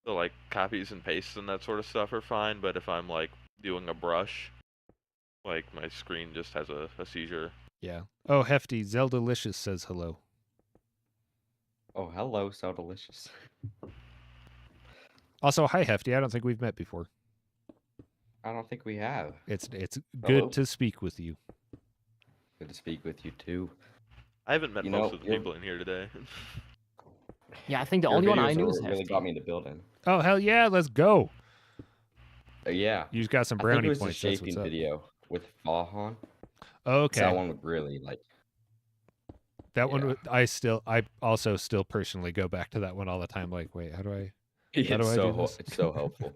So like copies and pastes and that sort of stuff are fine, but if I'm like doing a brush, like my screen just has a seizure. Yeah. Oh, Hefty, Zelda-licious says hello. Oh, hello, so delicious. Also, hi, Hefty. I don't think we've met before. I don't think we have. It's Hello. good to speak with you. Good to speak with you too. I haven't met You most know, of the your- people in here today. Yeah, I think the Your only one I videos knew are is what really Hefty. got me into building. Oh, hell yeah, let's go. Yeah. You just got some I think brownie it was points. the That's what's shaping up. video with Fahan. Okay. That one would really like. That one, Yeah. I also still personally go back to that one all the time. Like, wait, how do I do this? It's so helpful.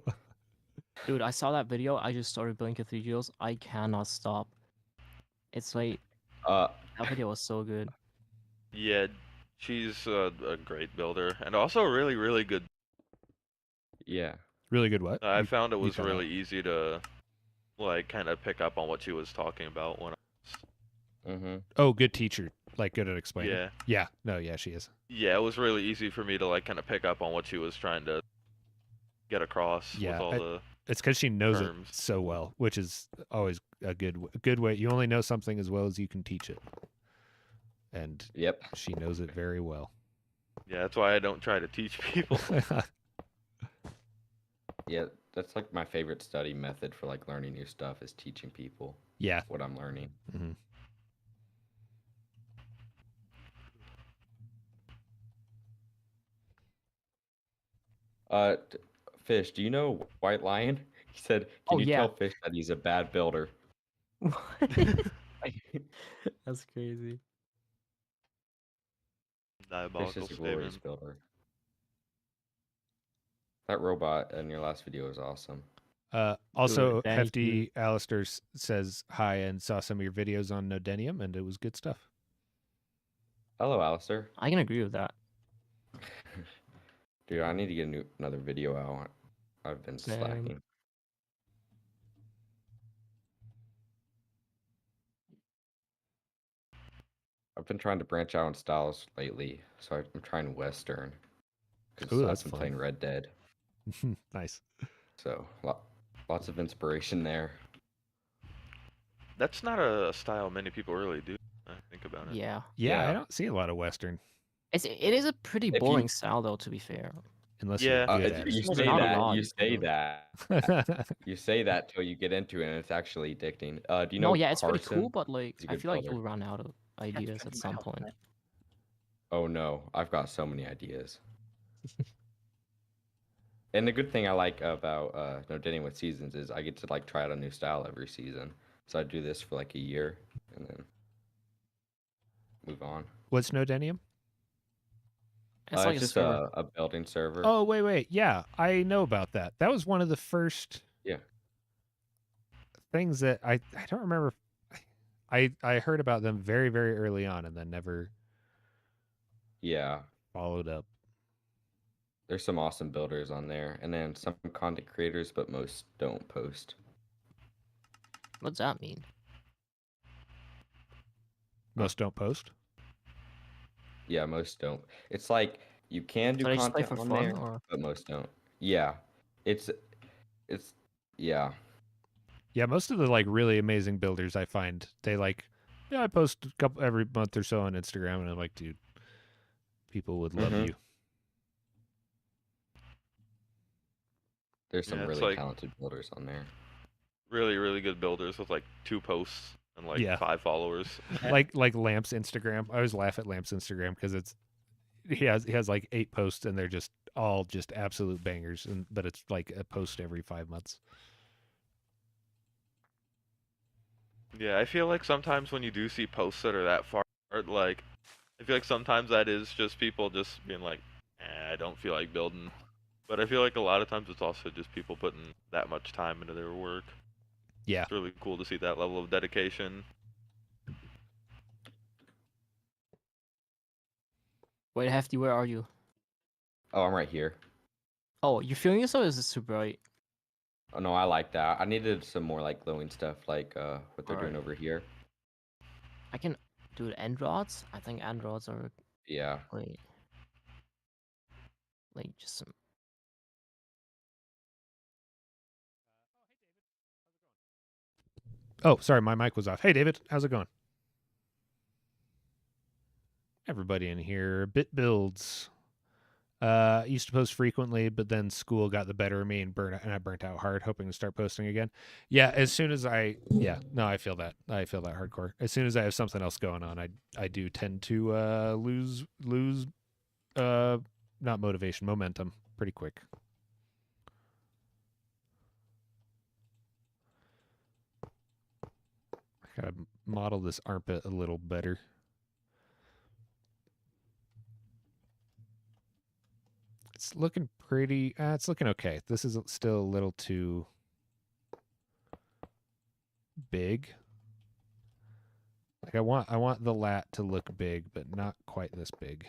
Dude, I saw that video. I just started building cathedrals. I cannot stop. It's like Uh, that video was so good. Yeah, she's a great builder and also really, really good. yeah. Really good what? I You- found it you was cut out. really easy to like kind of pick up on what she was talking about when Mm-hmm. Oh, good teacher. Like, good at explaining. Yeah. Yeah. No, yeah, she is. Yeah, it was really easy for me to like kind of pick up on what she was trying to get across Yeah, with all the It's because she knows terms. it so well, which is always a good way. You only know something as well as you can teach it. And Yep. she knows it very well. Yeah, that's why I don't try to teach people. Yeah, that's like my favorite study method for like learning new stuff is teaching people Yeah. what I'm learning. hmm Fish, do you know White Lion? He said, Oh, "Can you yeah. tell Fish that he's a bad builder?" That's crazy. Fish Diabolical is a glorious statement. builder. That robot in your last video is awesome. Also, thank Hefty Alistair says hi and saw some of your videos on Nodenium, and it was good stuff. Hello, Alistair. I can agree with that. Dude, I need to get another video out. I've been Same. slacking. I've been trying to branch out in styles lately, so I'm trying Western. Ooh, Because I've that's been fun. playing Red Dead, Nice. so lots of inspiration there. That's not a style many people really do. I think about it. Yeah. Yeah, I Yeah. don't see a lot of Western It is a pretty If you- boring style though, to be fair. unless Yeah. you're good at You There's say not a that. lot You you can say do. that. it. You say that till you get into it, and it's actually addicting. Do you No, know yeah, it's pretty Carson? cool, but like He's a I good feel like builder. you'll run out of ideas at some point. Oh no, I've got so many ideas. And the good thing I like about Nodenium with seasons is I get to like try out a new style every season. So I do this for like a year and then move on. What's Nodenium? It's like it's a just server. a building server. Oh, wait. Yeah, I know about that. That was one of the first Yeah. things that I don't remember. I heard about them very, very early on and then never Yeah. followed up. There's some awesome builders on there, and then some content creators, but most don't post. What's that mean? Most don't post. Yeah, most don't. It's like you can do So they just play content for on fun, there, or but most don't. Yeah. It's yeah. Yeah, most of the like really amazing builders I find they like. Yeah, I post a couple every month or so on Instagram, and I'm like, dude, people would love Mhm. you. There's some Yeah, it's really like- talented builders on there. Really, really good builders with like 2 posts and like Yeah. 5 followers. like Lamp's Instagram. I always laugh at Lamp's Instagram because he has like 8 posts and they're just all just absolute bangers, but it's like a post every 5 months. Yeah, I feel like sometimes when you do see posts that are that far, like, I feel like sometimes that is just people just being like, I don't feel like building. But I feel like a lot of times it's also just people putting that much time into their work. Yeah. It's really cool to see that level of dedication. Wait, Hefty, where are you? Oh, I'm right here. Oh, you're feeling yourself? Or is it super bright? Oh no, I like that. I needed some more like glowing stuff, like what they're doing Alright. over here. I can do end rods. I think end rods are Yeah. great. Like just some. Oh, sorry, my mic was off. Hey, David, how's it going? Everybody in here, Bit Builds. Used to post frequently, but then school got the better of me and I burnt out hard, hoping to start posting again. Yeah, as soon as I feel that. I feel that hardcore. As soon as I have something else going on, I do tend to lose not motivation, momentum pretty quick. I gotta model this armpit a little better. It's looking pretty. It's looking okay. This is still a little too big. Like I want the lat to look big, but not quite this big.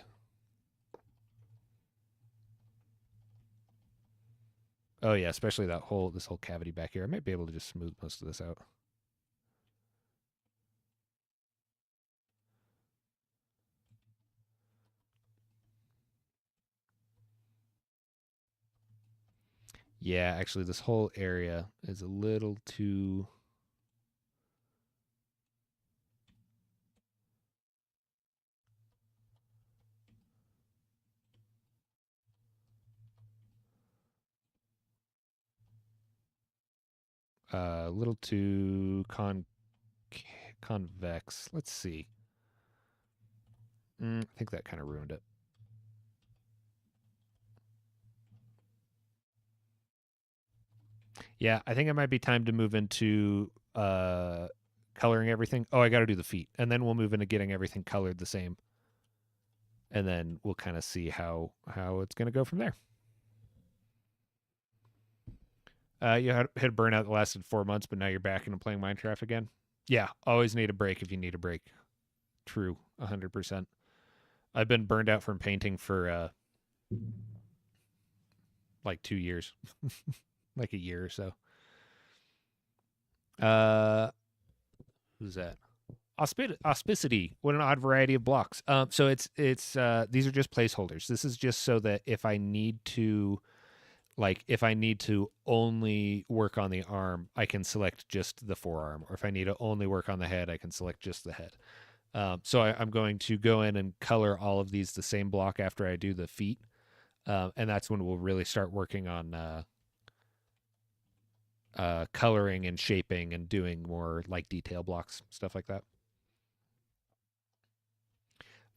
Oh yeah, especially this whole cavity back here. I might be able to just smooth most of this out. Yeah, actually this whole area is a little too convex. Let's see. I think that kind of ruined it. Yeah, I think it might be time to move into coloring everything. Oh, I got to do the feet. And then we'll move into getting everything colored the same. And then we'll kind of see how it's going to go from there. You had a burnout that lasted 4 months, but now you're back into playing Minecraft again. Yeah, always need a break if you need a break. True, 100%. I've been burned out from painting for like 2 years, like a year or so. Who's that? Auspicity. What an odd variety of blocks. So it's these are just placeholders. This is just so that if I need to only work on the arm, I can select just the forearm, or if I need to only work on the head, I can select just the head. So I'm going to go in and color all of these the same block after I do the feet, and that's when we'll really start working on coloring and shaping and doing more like detail blocks, stuff like that.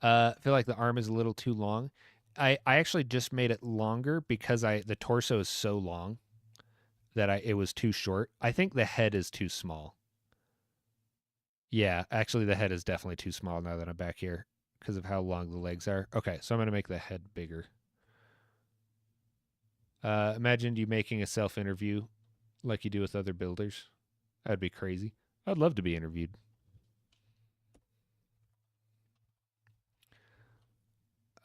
I feel like the arm is a little too long. I actually just made it longer because the torso is so long that it was too short. I think the head is too small. Yeah, actually the head is definitely too small now that I'm back here because of how long the legs are. Okay, so I'm going to make the head bigger. Imagine you making a self-interview like you do with other builders. That'd be crazy. I'd love to be interviewed.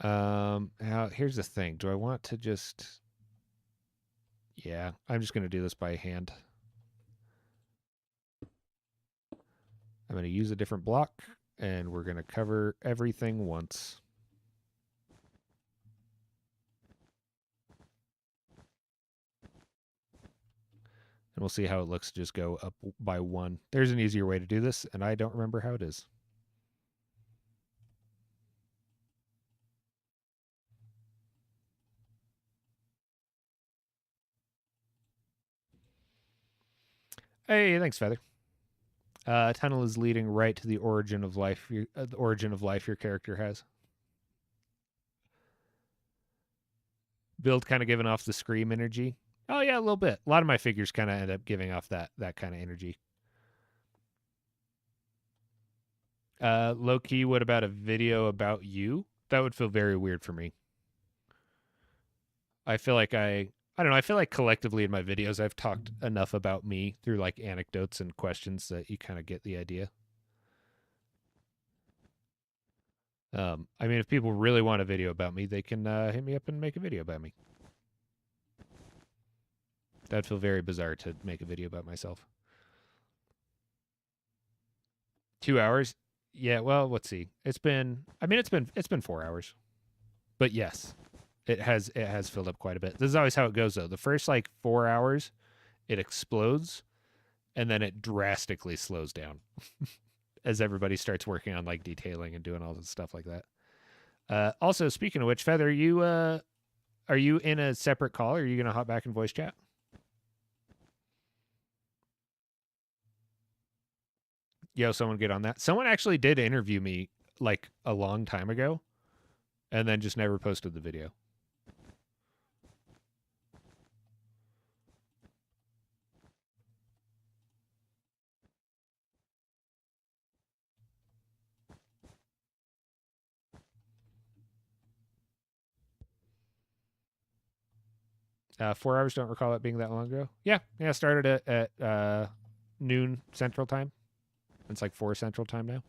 Now here's the thing. Do I want to just... Yeah, I'm just going to do this by hand. I'm going to use a different block, and we're going to cover everything once. And we'll see how it looks to just go up by one. There's an easier way to do this, and I don't remember how it is. Hey, thanks, Feather. Tunnel is leading right to the origin of life. The origin of life your character has. Build kind of giving off the Scream energy. Oh yeah, a little bit. A lot of my figures kind of end up giving off that kind of energy. Low key, what about a video about you? That would feel very weird for me. I feel like I don't know. I feel like collectively in my videos, I've talked enough about me through like anecdotes and questions that you kind of get the idea. I mean, if people really want a video about me, they can hit me up and make a video about me. That'd feel very bizarre to make a video about myself. 2 hours? Yeah, well, let's see. It's been 4 hours. But yes, it has filled up quite a bit. This is always how it goes though. The first like 4 hours, it explodes, and then it drastically slows down as everybody starts working on like detailing and doing all this stuff like that. Also, speaking of which, Feather, are you in a separate call, or are you gonna hop back in voice chat? Yo, someone get on that. Someone actually did interview me like a long time ago and then just never posted the video. Uh, 4 hours, don't recall it being that long ago. Yeah, started at noon Central Time. It's like 4 Central Time now.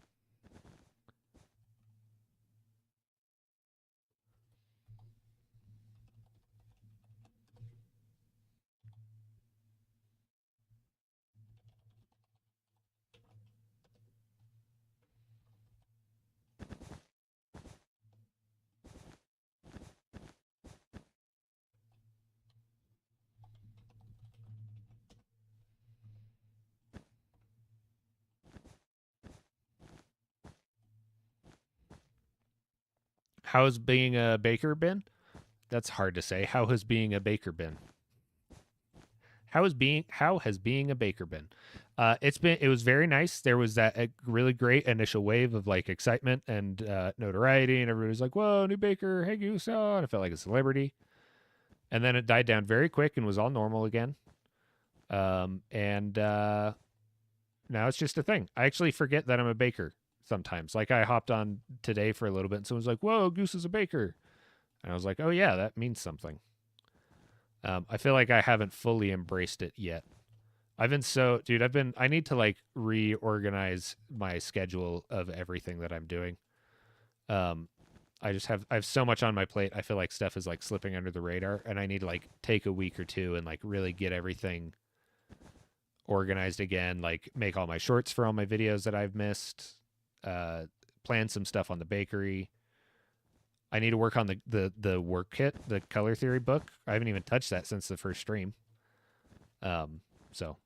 How's being a baker been? That's hard to say. How has being a baker been? How has being a baker been? It was very nice. There was that really great initial wave of like excitement and notoriety, and everybody was like, "Whoa, new baker! Hey, Goose!" Oh, and I felt like a celebrity. And then it died down very quick and was all normal again. And now it's just a thing. I actually forget that I'm a baker sometimes. Like I hopped on today for a little bit, and someone's like, "Whoa, Goose is a baker," and I was like, "Oh yeah, that means something." I feel like I haven't fully embraced it yet. I need to like reorganize my schedule of everything that I'm doing. I have so much on my plate. I feel like stuff is like slipping under the radar, and I need to like take a week or two and like really get everything organized again, like make all my shorts for all my videos that I've missed, plan some stuff on the bakery. I need to work on the work kit, the color theory book. I haven't even touched that since the first stream. So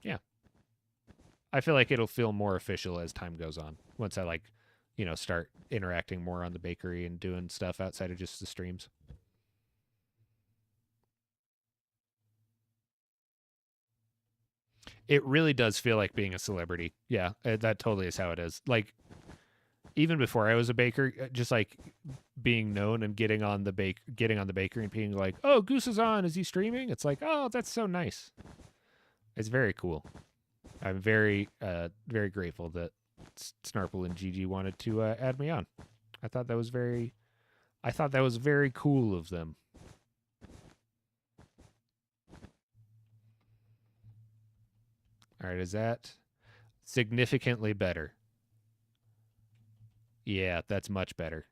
yeah. I feel like it'll feel more official as time goes on. Once I like, start interacting more on the bakery and doing stuff outside of just the streams. It really does feel like being a celebrity. Yeah, that totally is how it is. Like, even before I was a baker, just like being known and getting on the bakery and being like, "Oh, Goose is on. Is he streaming?" It's like, "Oh, that's so nice." It's very cool. I'm very, very grateful that Snarple and Gigi wanted to add me on. I thought that was very cool of them. All right, is that significantly better? Yeah, that's much better.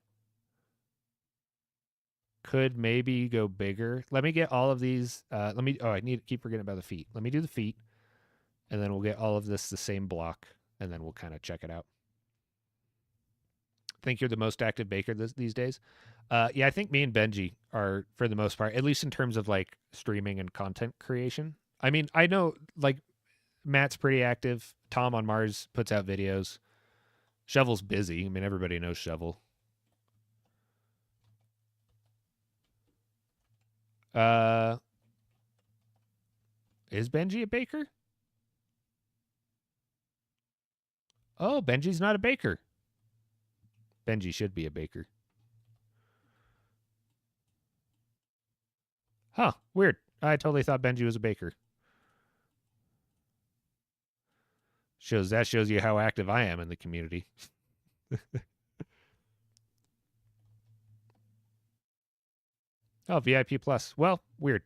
Could maybe go bigger. Let me get all of these. I need to keep forgetting about the feet. Let me do the feet, and then we'll get all of this the same block, and then we'll kind of check it out. Think you're the most active baker these days? Yeah, I think me and Benji are, for the most part, at least in terms of like streaming and content creation. I mean, I know like Matt's pretty active. Tom on Mars puts out videos. Shovel's busy. I mean, everybody knows Shovel. Is Benji a baker? Oh, Benji's not a baker. Benji should be a baker. Huh, weird. I totally thought Benji was a baker. That shows you how active I am in the community. Oh, VIP Plus. Well, weird.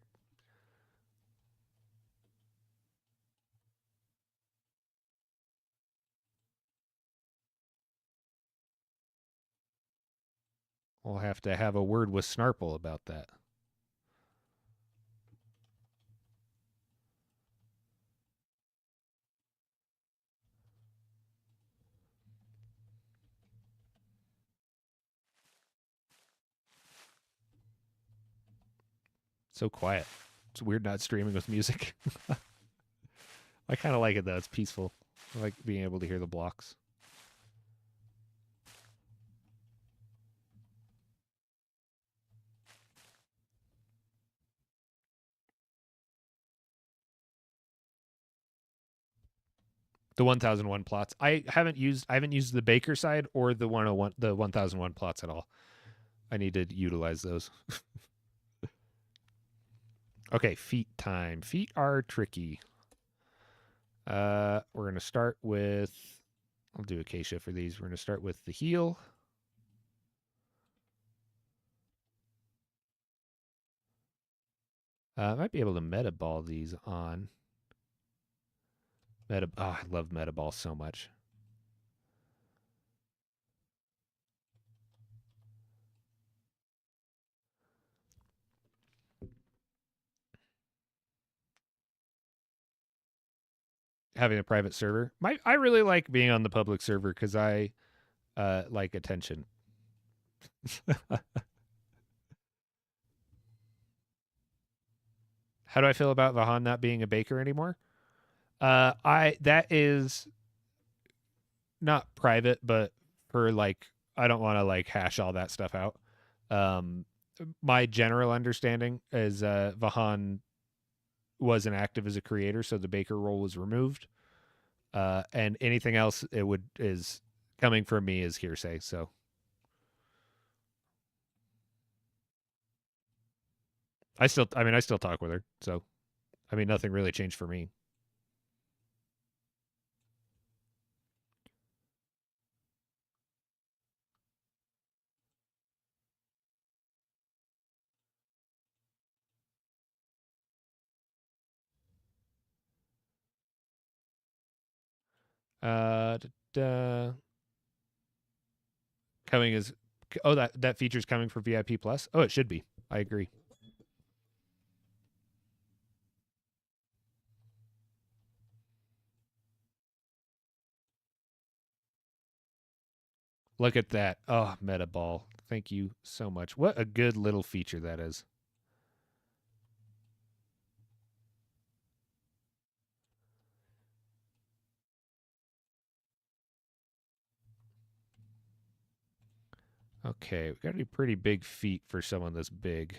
We'll have to have a word with Snarple about that. So quiet. It's weird not streaming with music. I kind of like it though. It's peaceful. I like being able to hear the blocks. The 1001 plots. I haven't used the Baker side or the 1001 plots at all. I need to utilize those. Okay, feat time. Feat are tricky. We're gonna start with, I'll do Acacia for these. We're gonna start with the heal. I might be able to meta ball these on. I love meta ball so much. Having a private server. I really like being on the public server because I like attention. How do I feel about Vahan not being a baker anymore? That is not private, but for like, I don't want to like hash all that stuff out. My general understanding is Vahan wasn't active as a creator, so the baker role was removed. And anything else is coming from me is hearsay. So I still talk with her. So nothing really changed for me. Coming is that feature's coming for VIP Plus. Oh, it should be. I agree. Look at that. Oh, meta ball. Thank you so much. What a good little feature that is. Okay, we've got to be pretty big feet for someone this big.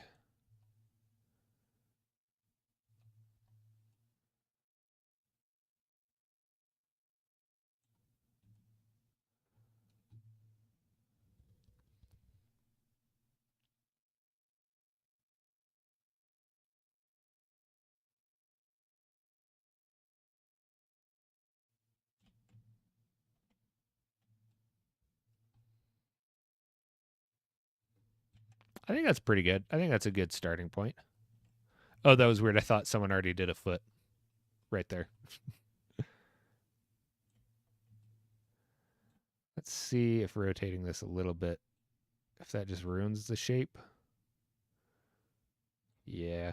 I think that's pretty good. I think that's a good starting point. Oh, that was weird. I thought someone already did a foot right there. Let's see if rotating this a little bit, if that just ruins the shape. Yeah.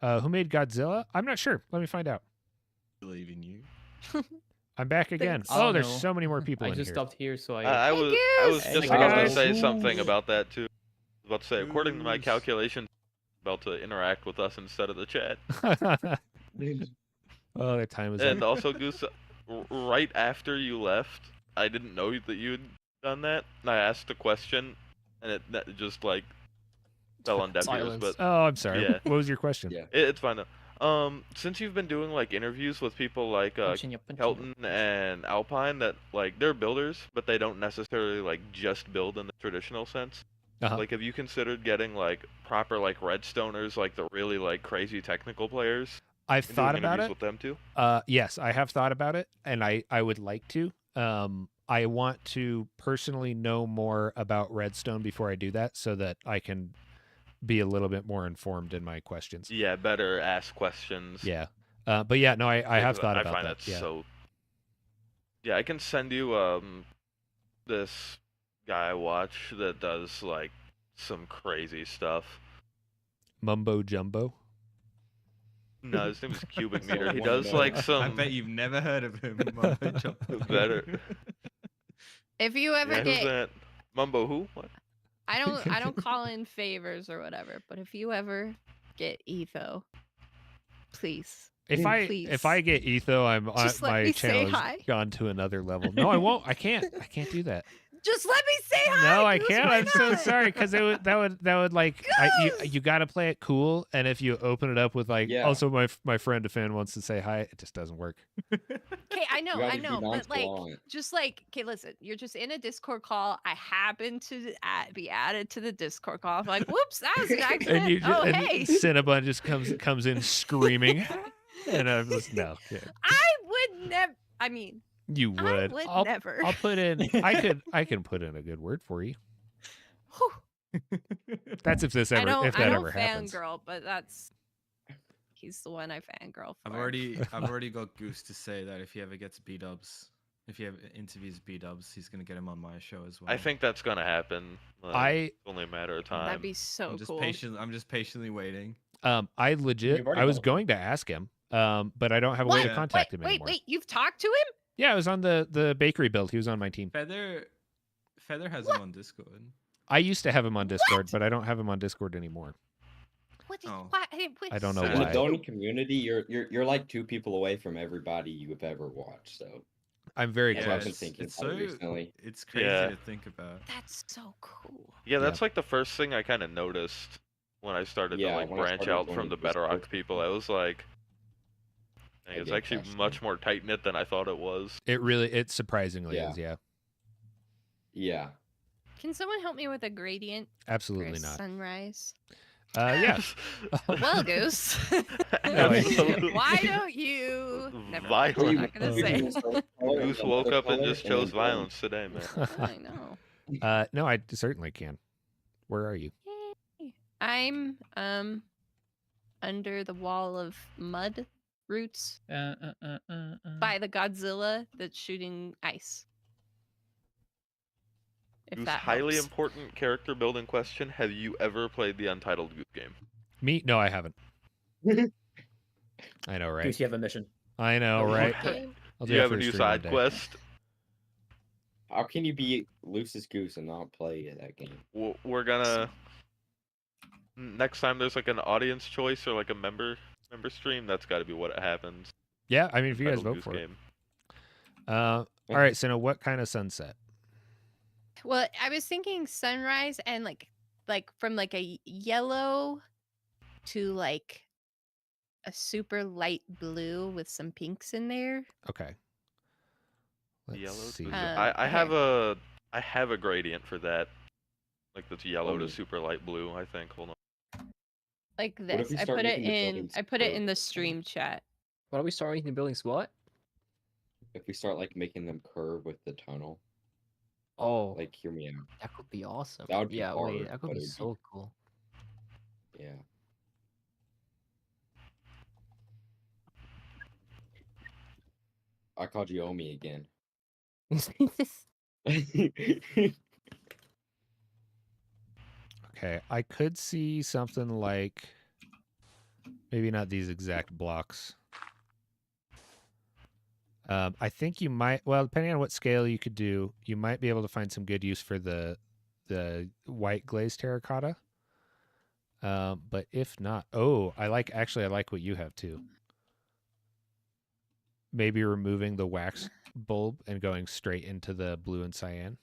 Who made Godzilla? I'm not sure. Let me find out. Believe in you. I'm back again. Thanks. Oh, Oh, there's no. so many more people I in just here. stopped here, so I was just Hi, about to guys. say something about that too. I was about to say, according to my calculations, about to interact with us instead of the chat. Oh, that time was And up. also, Goose, right after you left, I didn't know that you had done that. And I asked a question, and that just like fell on deaf ears. Silence. But Oh, I'm sorry. Yeah. What was your question? Yeah. It's fine though. Since you've been doing like interviews with people like Kelton and Alpine, that like they're builders, but they don't necessarily like just build in the traditional sense. Uh-huh. Like, have you considered getting like proper like Redstoners, like the really like crazy technical players? I've and thought doing about interviews it. with them too. Yes, I have thought about it, and I would like to. I want to personally know more about Redstone before I do that, so that I can be a little bit more informed in my questions. Yeah, better ask questions. Yeah. But yeah, no, I have thought about I find that. Yeah. so. Yeah, I can send you this guy I watch that does like some crazy stuff. Mumbo Jumbo. No, his name is Cubic So Meter. He one of does like those. some I bet you've never heard of him. Mumbo Jumbo. better. If you ever Yeah, who's get, that? Mumbo who? What? I don't call in favors or whatever, but if you ever get Etho, please. If I Please. get Etho, Just let my me say channel hi. has gone to another level. No, I won't. I can't do that. Just let me say hi. No, I Goose, can't. why I'm so not? sorry because that would like you got to play it cool, and if you open it up with like Yeah. also my friend a fan wants to say hi, it just doesn't work. Okay, I know, gotta be but like, nonchalant. just like, okay, listen, you're just in a Discord call. I happen to be added to the Discord call. I'm like, whoops, that was an accident. And you Oh, and hey. Cinnabon just comes in screaming, and I'm just no. Yeah, I would never. I mean, you would. I would I'll never. I'll put in. I can put in a good word for you. Whew. That's if this ever if I that don't ever happens. fangirl, but he's the one I fangirl for. I've already got Goose to say that if he ever gets B-dubs, if he ever interviews B-dubs, he's gonna get him on my show as well. I think that's gonna happen. I- It's only a matter of time. That'd be so I'm just cool. I'm just patiently waiting. I legit. You've already I was done it. going to ask him, but I don't have a way to What? contact him wait, anymore. wait, you've talked to him? Yeah, I was on the bakery build. He was on my team. Feather has him on Discord. I used to have him on Discord, but I don't have him on Discord anymore. What? Oh. Why, I don't know Sad. In the why. Dota community, you're like 2 people away from everybody you've ever watched. So I'm very Yeah, close. I've been thinking about it recently. It's crazy Yeah. to think about. That's so cool. Yeah, that's like the first thing I kind of noticed when I started to Yeah, like when I branch started out from joining the Discord. Bedrock people. I was like, "Dang, I it's get actually fascinated. much more tight knit than I thought it was." It surprisingly Yeah. is. Yeah, Yeah. Can someone help me with a gradient for absolutely a not. sunrise? Yeah. Well, Goose. Absolutely. Why don't you? Never mind, I'm not gonna say. Goose woke up and just chose violence today, man. I know. No, I certainly can. Where are you? Yay. I'm under the wall of mud roots by the Godzilla that's shooting ice. If Goose, that highly helps. important character building question: have you ever played the Untitled Goose game? Me? No, I haven't. I know, right? Goose, you have a mission. I know, right? Okay. I'll Do do you that have for a a new stream one side day. quest? How can you be Lucis Goose and not play that game? We're gonna next time there's like an audience choice or like a member stream. That's got to be what happens. Yeah, I mean, if you guys Untitled vote Goose for it. game. All right. So now, what kind of sunset? Well, I was thinking sunrise and like from like a yellow to like a super light blue with some pinks in there. Okay. Let's Yellow. see. To Uh, I have a gradient for that. Like that's yellow to Oh. super light blue. I think. Hold on. Like if this. we I start put it making the in buildings I put it curve? in the stream chat. What are we starting the buildings? What? If we start like making them curve with the tunnel, Oh, like hear me out. that could be awesome. That would be yeah, hard, wait, that could but be it would be so cool. Yeah. I called you Omi again. Okay, I could see something like maybe not these exact blocks. I think you might. Well, depending on what scale you could do, you might be able to find some good use for the white glazed terracotta. But if not, I like what you have too. Maybe removing the wax bulb and going straight into the blue and cyan,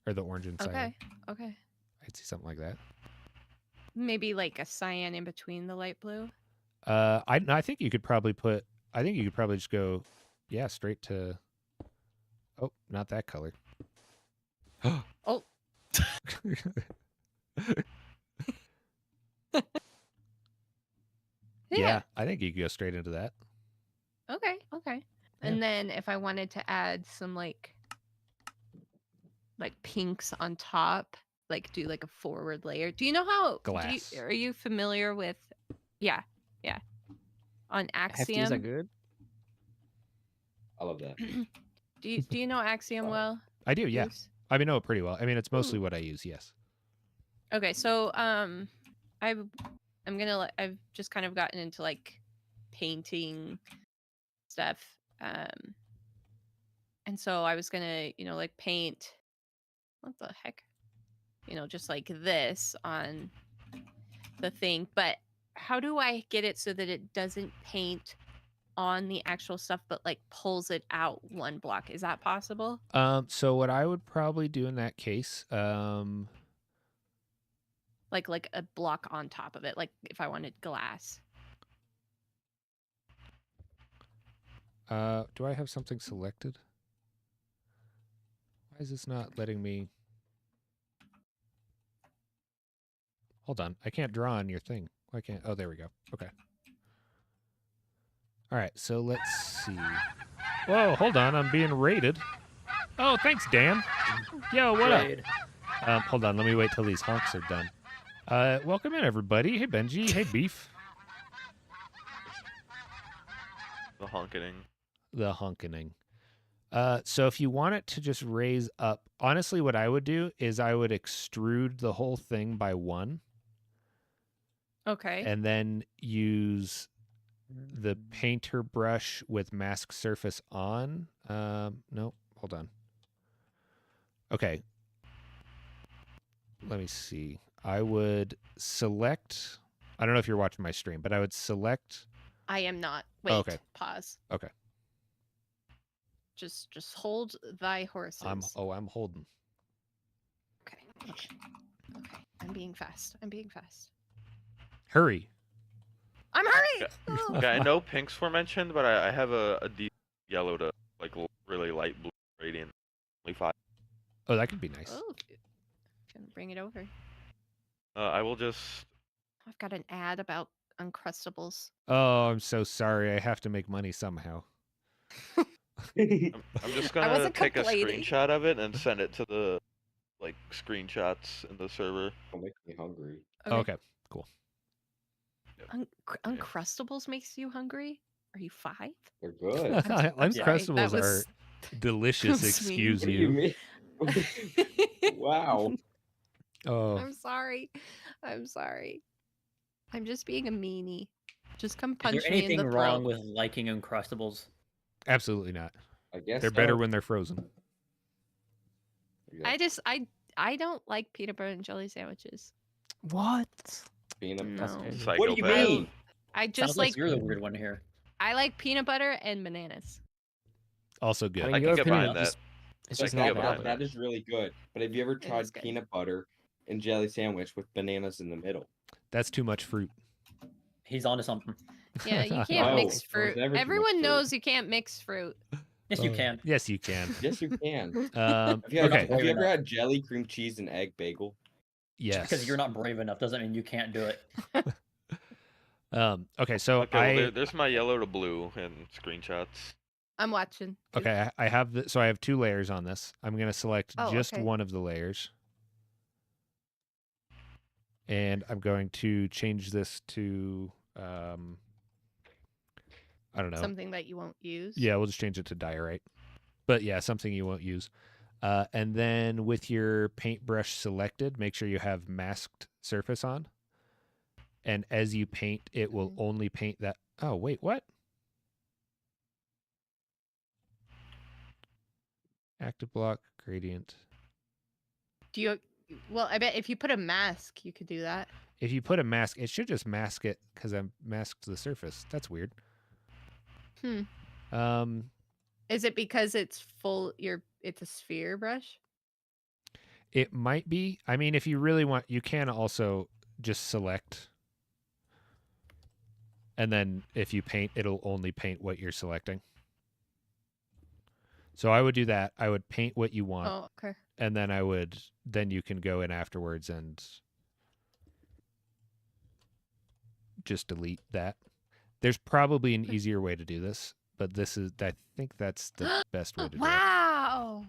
or the orange and cyan. Okay. Okay. I'd see something like that. Maybe like a cyan in between the light blue. I think you could probably put. I think you could probably just go, yeah, straight to. Oh, not that color. Oh. Yeah, I think you could go straight into that. Okay. Okay. And then if I wanted to add some like pinks on top, like do like a forward layer. Do you know how? Glass. Are you familiar with? Yeah. Yeah. On Hefties are Axiom. good. I love that. Do you know Axiom well? I do, yeah. Goose? I mean, know it pretty well. I mean, it's mostly what I use. Yes. Okay, so I'm gonna I've just kind of gotten into like painting stuff, and so I was gonna like paint. What the heck? Just like this on the thing, but how do I get it so that it doesn't paint on the actual stuff, but like pulls it out one block? Is that possible? So what I would probably do in that case, Like a block on top of it, like if I wanted glass. do I have something selected? Why is this not letting me? Hold on, I can't draw on your thing. Why can't? Oh, there we go. Okay. All right, so let's see. Whoa, hold on, I'm being raided. Oh, thanks, Dan. Yo, what Raid. up? Hold on, let me wait till these honks are done. Welcome in, everybody. Hey, Benji. Hey, Beef. The honkening. The honkening. So if you want it to just raise up, honestly, what I would do is I would extrude the whole thing by 1. Okay. And then use the painter brush with mask surface on. No, hold on. Okay. Let me see. I would select, I don't know if you're watching my stream, but I would select. I am not. Wait. Okay. Pause. Okay. Just hold thy horses. I'm holding. Okay. I'm being fast. Hurry. I'm hurrying. Oh. Okay, I know pinks were mentioned, but I have a deep yellow to like really light blue gradient. Only 5. Oh, that could be nice. Oh, can bring it over. I will just. I've got an ad about Uncrustables. Oh, I'm so sorry. I have to make money somehow. I'm just gonna wasn't take a complaining. screenshot of it and send it to the like screenshots in the server. Don't make me hungry. Okay, cool. Uncrustables makes you hungry? Are you 5? They're good. Uncrustables That are was- delicious. Sweet. Excuse What do you you. mean? Wow. Oh, I'm sorry. I'm just being a meanie. Just come Is punch there me in anything the wrong throat. with liking Uncrustables? absolutely not. I guess They're better so. when they're frozen. I don't like peanut butter and jelly sandwiches. What? Peanut No. butter. What do you Psychopath. mean? I just Sounds like you're the weird one here. I like peanut butter and bananas. Also good. I mean, I your can get opinion behind that. is- It's I just can not get that behind good. That is really good. But have you ever tried is good. peanut butter and jelly sandwich with bananas in the middle? That's too much fruit. He's onto something. Yeah, you No, can't mix there's fruit. never too much Everyone fruit. knows you can't mix fruit. Yes, you can. Yes, you can. Yes, you can. Um, Have you, okay. have you ever had jelly, cream cheese, and egg bagel? Yes. Just because you're not brave enough doesn't mean you can't do it. Okay. So Okay, well, there's my yellow to blue in screenshots. I'm watching. Okay, I have so I have 2 layers on this. I'm going to select Oh, just okay. one of the layers. And I'm going to change this to I don't know. Something that you won't use. Yeah, we'll just change it to diorite. But yeah, something you won't use. And then with your paintbrush selected, make sure you have masked surface on. And as you paint, it will only paint that. Oh, wait, what? Active block, gradient. Do you? Well, I bet if you put a mask, you could do that. If you put a mask, it should just mask it because I masked the surface. That's weird. Is it because it's full? It's a sphere brush. It might be. I mean, if you really want, you can also just select. And then if you paint, it'll only paint what you're selecting. So I would do that. I would paint what you want. Oh, okay. And then then you can go in afterwards and just delete that. There's probably an easier way to do this, but I think that's the best way to do it. Wow.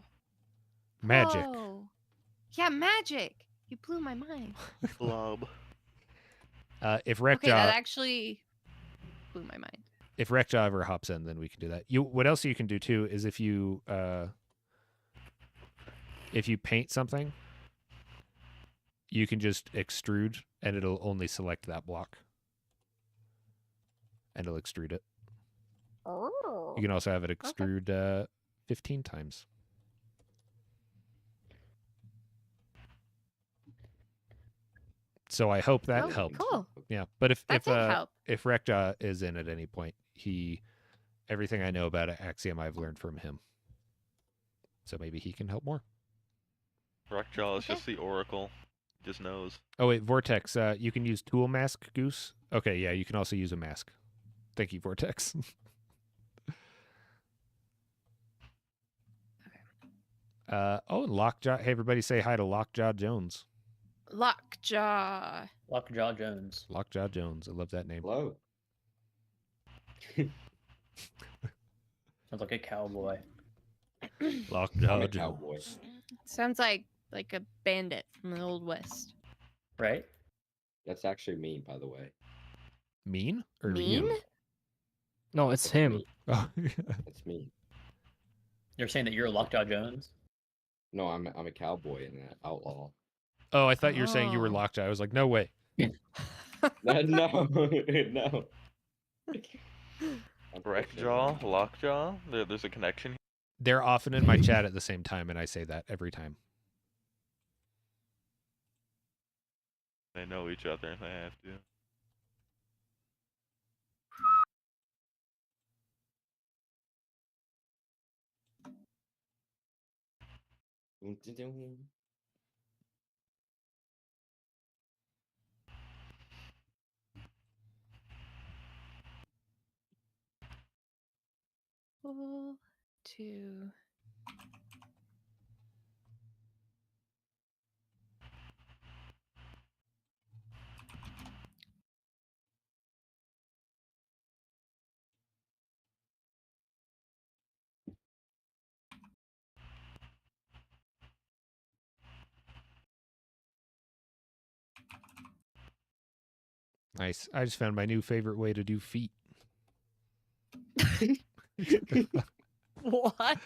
Magic. Whoa. Yeah, magic. You blew my mind. Blob. If Okay, that Recjaw actually blew my mind. if Recjaw ever hops in, then we can do that. What else you can do too is if you if you paint something, you can just extrude, and it'll only select that block, and it'll extrude it. Oh. You can also have it extrude 15 times. So I hope that Oh, helped. cool. Yeah, but if That did help. if Rekja is in at any point, everything I know about Axiom I've learned from him. So maybe he can help more. Rockjaw is just the oracle. Just knows. Oh wait, Vortex, you can use tool mask, Goose. Okay, yeah, you can also use a mask. Thank you, Vortex. Lockjaw. Hey, everybody, say hi to Lockjaw Jones. Lockjaw. Lockjaw Jones. Lockjaw Jones. I love that name. Hello. Sounds like a cowboy. Lockjaw I'm a Jones. cowboy. Sounds like a bandit from the Old West. Right? That's actually me, by the way. Mean or Mean? you? No, it's him. Oh, That's me. You're saying that you're Lockjaw Jones? No, I'm a cowboy and an outlaw. oh, I thought you were saying you were Oh. Lockjaw. I was like, no way. No, no. Breckjaw, Lockjaw. There's a connection here. They're often in my chat at the same time, and I say that every time. They know each other if they have to. Full to. Nice. I just found my new favorite way to do feet. What?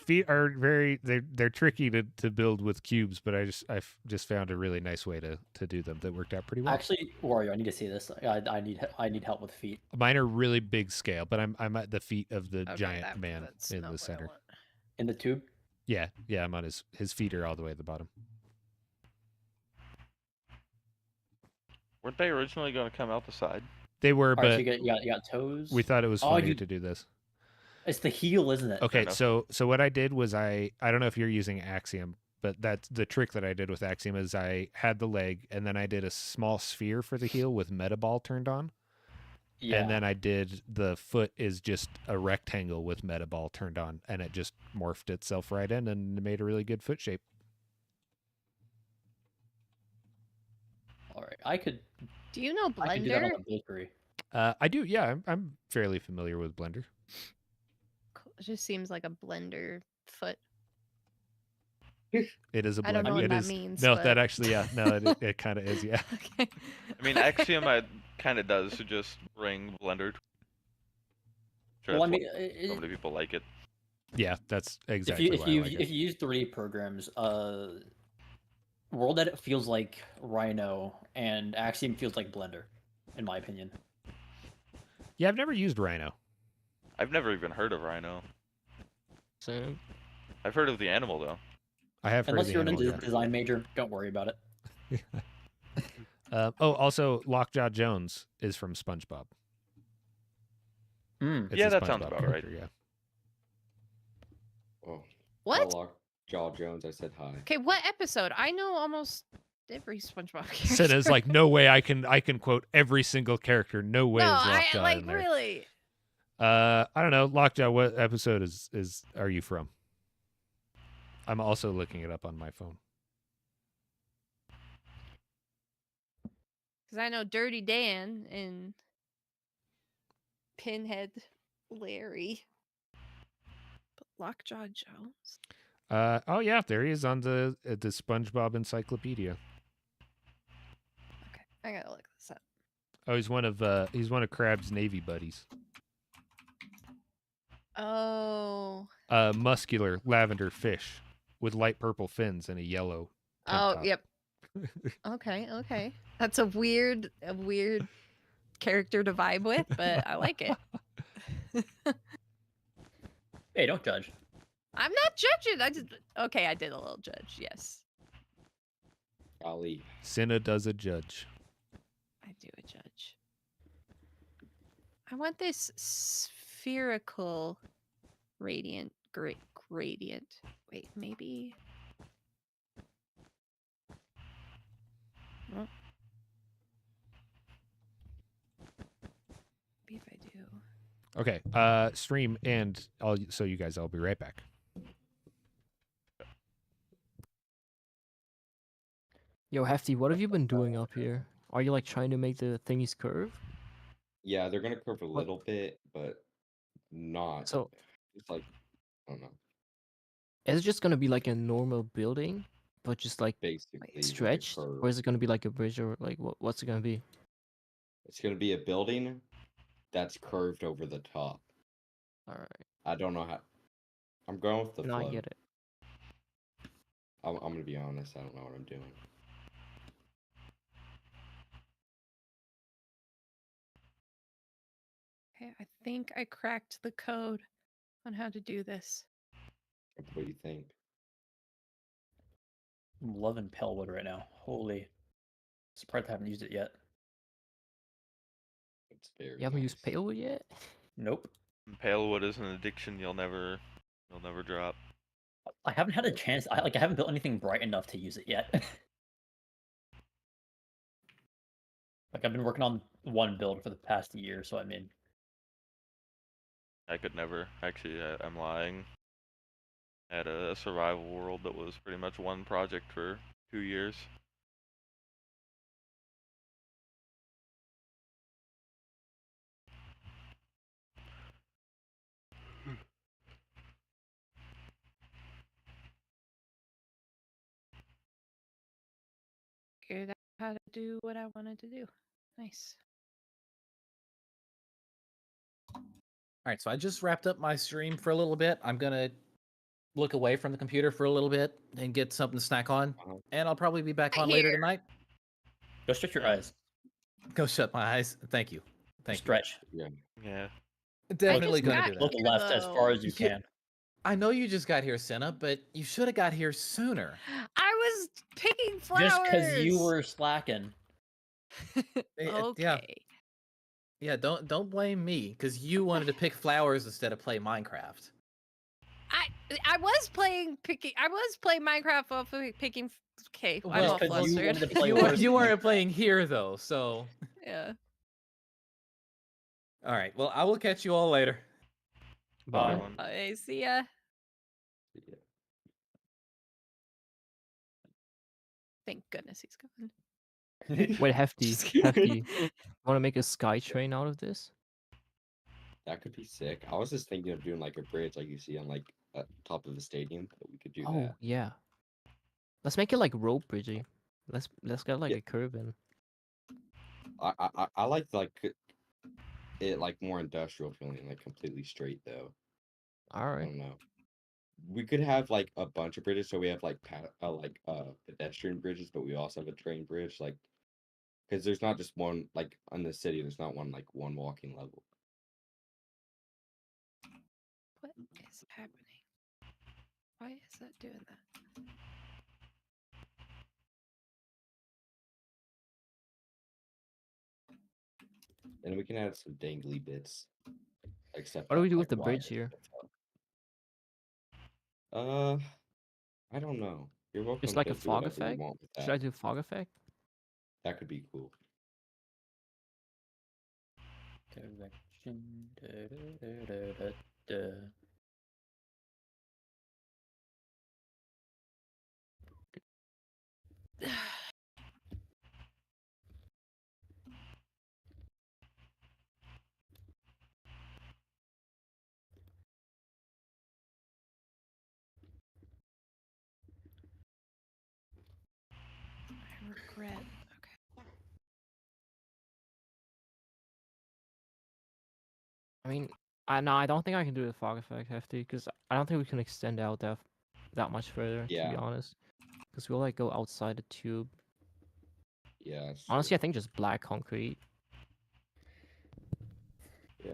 feet are they're tricky to build with cubes, but I've just found a really nice way to do them that worked out pretty well. Actually, Wario, I need to see this. I need help with feet. Mine are really big scale, but I'm at the feet of the Okay, giant man that's in not the what I center. want. In the tube? Yeah, I'm on his feet are all the way at the bottom. Weren't they originally going to come out the side? They were, All right, but so you got toes. we thought it was Oh, funnier you- to do this. It's the heel, isn't it? Okay, enough. so what I did was I don't know if you're using Axiom, but that's the trick that I did with Axiom is I had the leg and then I did a small sphere for the heel with Metaball turned on. Yeah. And then I did the foot is just a rectangle with Metaball turned on, and it just morphed itself right in and made a really good foot shape. All right, I could Do you know I could do that on Blender? the bakery. I do, yeah. I'm fairly familiar with Blender. It just seems like a blender foot. It is a Blender. I don't know what it that is, means, No, but- that actually, yeah, no, it kind of is, yeah. Okay. I mean, Axiom kind of does just bring Blender. Sure, Well, I that's mean, why so many people like it. Yeah, that's if exactly you why I like it. if you use 3D programs, World Edit feels like Rhino, and Axiom feels like Blender, in my opinion. Yeah, I've never used Rhino. I've never even heard of Rhino. Same. I've heard of the animal though. I have heard Unless the you're an animal, yeah. design major, don't worry about it. Also, Lockjaw Jones is from SpongeBob. Mm. It's Yeah, a that sounds SpongeBob about right. character, Yeah. Oh, What? Jaw Jones, I said hi. Okay, what episode? I know almost every SpongeBob character. Senna's like, no way I can quote every single character. No way no, is I Lockjaw like in there. really. I don't know. Lockjaw, what episode are you from? I'm also looking it up on my phone. Because I know Dirty Dan and Pinhead Larry. But Lockjaw Jones? Oh yeah, there he is on the SpongeBob Encyclopedia. Okay, I gotta look this up. Oh, he's one of Crab's Navy buddies. Oh. Muscular lavender fish. with light purple fins and a yellow. tank Oh, top. yep. Okay, okay. That's a weird character to vibe with, but I like it. Hey, don't judge. I'm not judging. I just okay. I did a little judge. Yes, Golly. Cinna does a judge. I do a judge. I want this spherical gradient. Gradient. Wait, maybe. Well, maybe if I do. Okay. Stream and so you guys, I'll be right back. Yo, Hefty, what have you been doing up here? Are you like trying to make the thingies curve? Yeah, they're gonna curve a little bit, but not. So It's like, I don't know. is it just gonna be like a normal building, but just like Basically, like a stretched, curve. or is it gonna be like a bridge, or like what's it gonna be? It's gonna be a building that's curved over the top. All right. I don't know how. I'm going with the No, I flow. get it. I'm gonna be honest. I don't know what I'm doing. Okay, I think I cracked the code on how to do this. What do you think? I'm loving Palewood right now. Holy. Surprised I haven't used it yet. It's very. You haven't used Palewood yet? Nope. Palewood is an addiction you'll never drop. I haven't had a chance. I haven't built anything bright enough to use it yet. Like I've been working on one build for the past year, so I mean, I could never. Actually, I'm lying. I had a survival world that was pretty much one project for 2 years. Figured out how to do what I wanted to do. Nice. All right, so I just wrapped up my stream for a little bit. I'm gonna look away from the computer for a little bit and get something to snack on, and I'll probably be back on later tonight. go stretch your eyes. Go shut my eyes. Thank you. Thank Stretch. Yeah. Yeah. you. Definitely just gonna got do that. Look left as far as you Yeah. can. I know you just got here, Senna, but you should have got here sooner. I was picking flowers. Just because you were slacking. Yeah, yeah. Don't blame me because you wanted to pick flowers instead of play Minecraft. I was playing Minecraft while picking. Okay, I'm Well, all because you flustered. wanted to play You worse you than weren't playing here though, so. Yeah. All right. Well, I will catch you all later. Bye. I see ya. Thank goodness he's gone. Wait, Hefty, Hefty, want to make a sky train out of this? That could be sick. I was just thinking of doing like a bridge, like you see on like top of the stadium, but we could do Oh that. yeah. Let's make it like rope bridgey. Let's get like a curve in. I like it like more industrial feeling, like completely straight though. All I right. don't know. We could have like a bunch of bridges, so we have like pedestrian bridges, but we also have a train bridge, like because there's not just one like on the city. There's not one walking level. What is happening? Why is that doing that? And we can add some dangly bits. Except What do we that, do like, with the bridge wires here? and stuff. I don't know. You're welcome Just like to a do fog whatever you effect? want with Should I that. do fog effect? That could be cool. Direction. Da. I regret. Okay. I mean, no, I don't think I can do the fog effect, Hefty, because I don't think we can extend out that much further, to Yeah. be honest. Because we'll like go outside the tube. Yeah. that's Honestly, true. I think just black concrete. Yeah.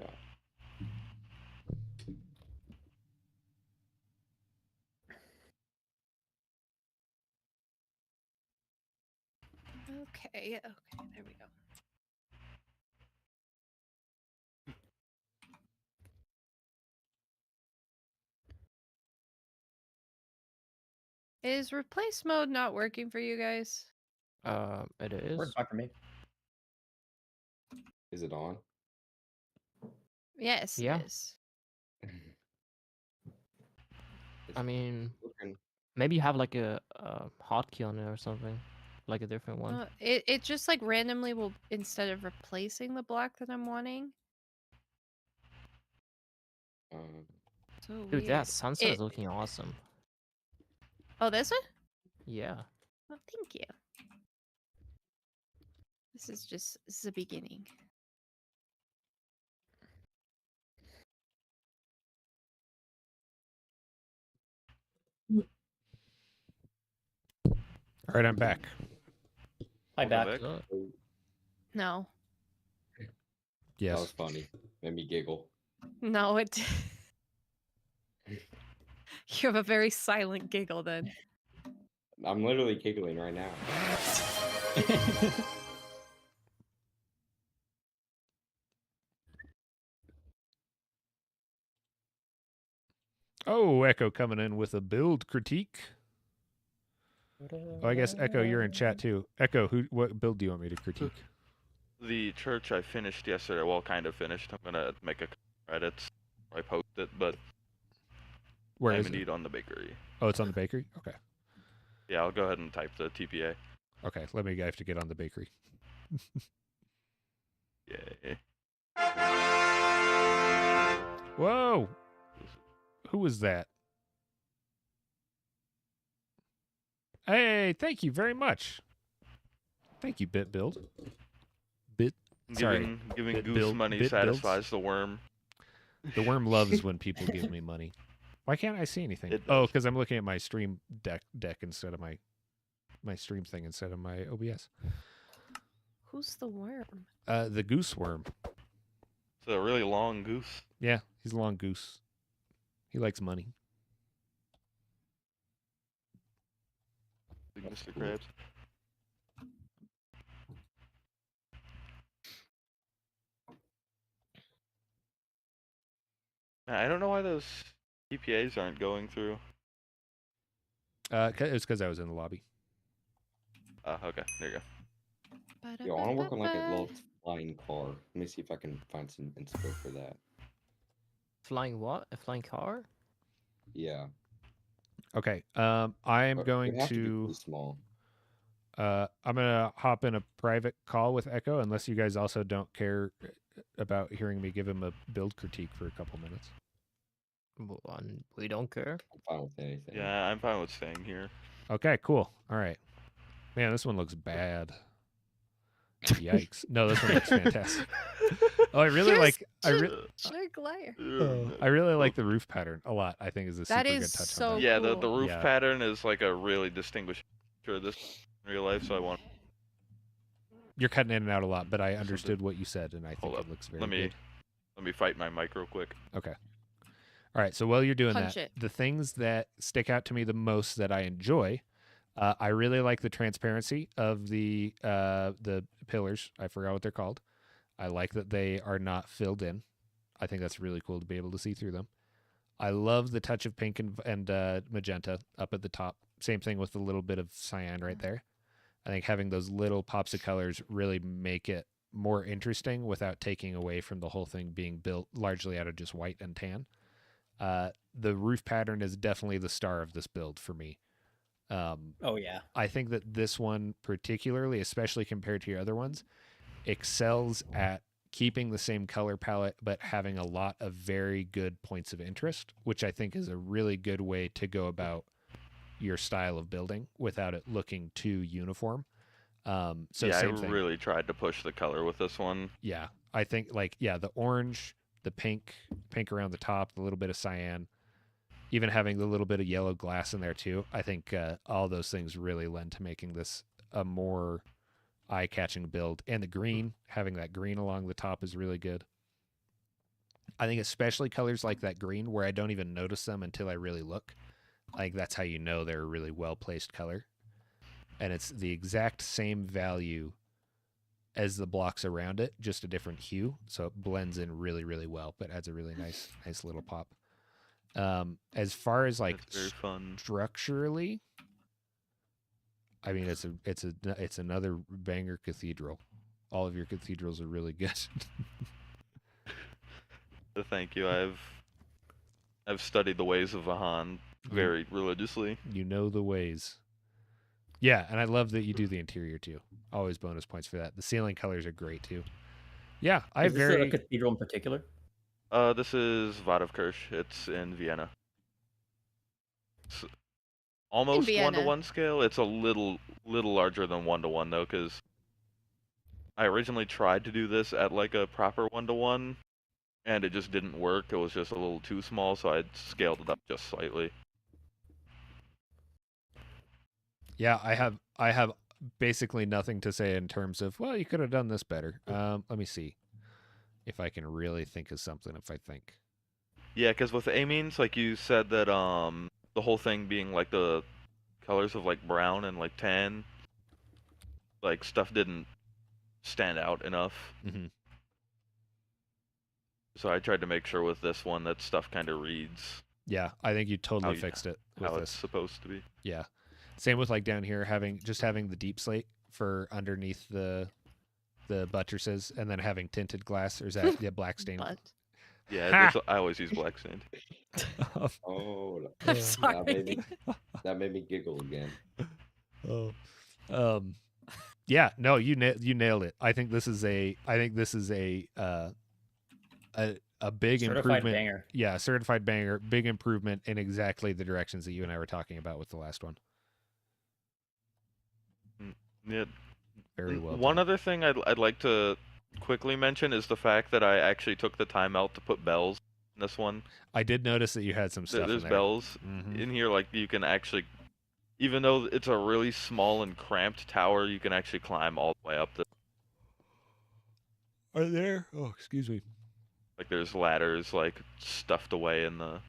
Okay, there we go. Is replace mode not working for you guys? It is. Works fine for me. Is it on? Yes, Yeah. it is. I mean, Looking- maybe you have like a hotkey on it or something, like a different one. It just like randomly will, instead of replacing the black that I'm wanting. So Dude, weird. that sunset It- is looking awesome. Oh, this one? Yeah. Oh, thank you. This is the beginning. All right, I'm back. Hi, back. No, Yes. That was funny. Made me giggle. no, it. You have a very silent giggle then. I'm literally giggling right now. Oh, Echo coming in with a build critique. Oh, I guess Echo, you're in chat too. Echo, what build do you want me to critique? The church I finished yesterday. Well, kind of finished. I'm gonna make a credits. I post it, but Where I'm is it? indeed on the bakery. Oh, it's on the bakery? Okay. Yeah, I'll go ahead and type the TPA. Okay, let me have to get on the bakery. Yay. Whoa! Who was that? Hey, thank you very much. Thank you, BitBuild. Sorry. Giving Bit Goose build- money bit builds. satisfies the worm. The worm loves when people give me money. Why can't I see anything? It Oh, does. because I'm looking at my stream deck instead of my stream thing instead of my OBS. Who's the worm? The goose worm. It's a really long goose. Yeah, he's a long goose. He likes money. Big Mr. Krabs. I don't know why those TPAs aren't going through. It's because I was in the lobby. Okay, there you go. Yo, I want to work on like a little flying car. Let me see if I can find some inspo for that. Flying what? A flying car? Yeah. Okay. I am But going it'd have to be to. pretty small. I'm gonna hop in a private call with Echo, unless you guys also don't care about hearing me give him a build critique for a couple minutes. We don't care. I'm fine with anything. Yeah, I'm fine with staying here. Okay, cool. All right. Man, this one looks bad. Yikes! No, this one looks fantastic. Oh, I really like. I really like the roof pattern a lot. I think is a super That good is touch so on that. Yeah, the cool. roof Yeah. pattern is like a really distinguished feature of this in real life, so I want. You're cutting in and out a lot, but I understood what you said, and I think Hold it up. looks very Let me good. let me fight my mic real quick. Okay. All right. So while you're doing Punch that, it. the things that stick out to me the most that I enjoy, I really like the transparency of the pillars. I forgot what they're called. I like that they are not filled in. I think that's really cool to be able to see through them. I love the touch of pink and magenta up at the top. Same thing with a little bit of cyan right there. I think having those little pops of colors really make it more interesting without taking away from the whole thing being built largely out of just white and tan. The roof pattern is definitely the star of this build for me. Oh yeah. I think that this one particularly, especially compared to your other ones, excels at keeping the same color palette but having a lot of very good points of interest, which I think is a really good way to go about your style of building without it looking too uniform. So yeah, I same thing. really tried to push the color with this one. Yeah, I think the orange, the pink around the top, the little bit of cyan, even having the little bit of yellow glass in there too. I think all those things really lend to making this a more eye-catching build. And the green, having that green along the top is really good. I think especially colors like that green where I don't even notice them until I really look. Like that's how you know they're a really well-placed color. And it's the exact same value as the blocks around it, just a different hue. So it blends in really, really well, but adds a really nice little pop. As far as like That's very fun. structurally, I mean, it's another banger cathedral. All of your cathedrals are really good. Thank you. I've studied the ways of Vahan very religiously. You know the ways. Yeah, and I love that you do the interior too. Always bonus points for that. The ceiling colors are great too. Yeah, I Is this very a cathedral in particular? This is Vatavkirch. It's in Vienna. It's almost Vienna. 1-to-1 scale. It's a little larger than 1-to-1 though, because I originally tried to do this at like a proper 1-to-1, and it just didn't work. It was just a little too small, so I scaled it up just slightly. Yeah, I have basically nothing to say in terms of, well, you could have done this better. Let me see if I can really think of something if I think. Yeah, because with amines, like you said that the whole thing being like the colors of like brown and like tan, like stuff didn't stand out enough. Mm-hmm. So I tried to make sure with this one that stuff kind of reads Yeah, I think you totally you- fixed it with how this. it's supposed to be. Yeah. Same with like down here having the deep slate for underneath the buttresses and then having tinted glass, or is that black stain? But Yeah, I always use black sand. Oh, I'm that sorry. that made me giggle again. Yeah, no, you nailed it. I think this is a big Certified improvement. banger. Yeah, certified banger, big improvement in exactly the directions that you and I were talking about with the last one. Yeah. Very well. One done. other thing I'd like to quickly mention is the fact that I actually took the time out to put bells in this one. I did notice that you had some stuff There's in there. bells Mhm. in here, like you can actually, even though it's a really small and cramped tower, you can actually climb all the way up the. Are there? Oh, excuse me. Like there's ladders like stuffed away in the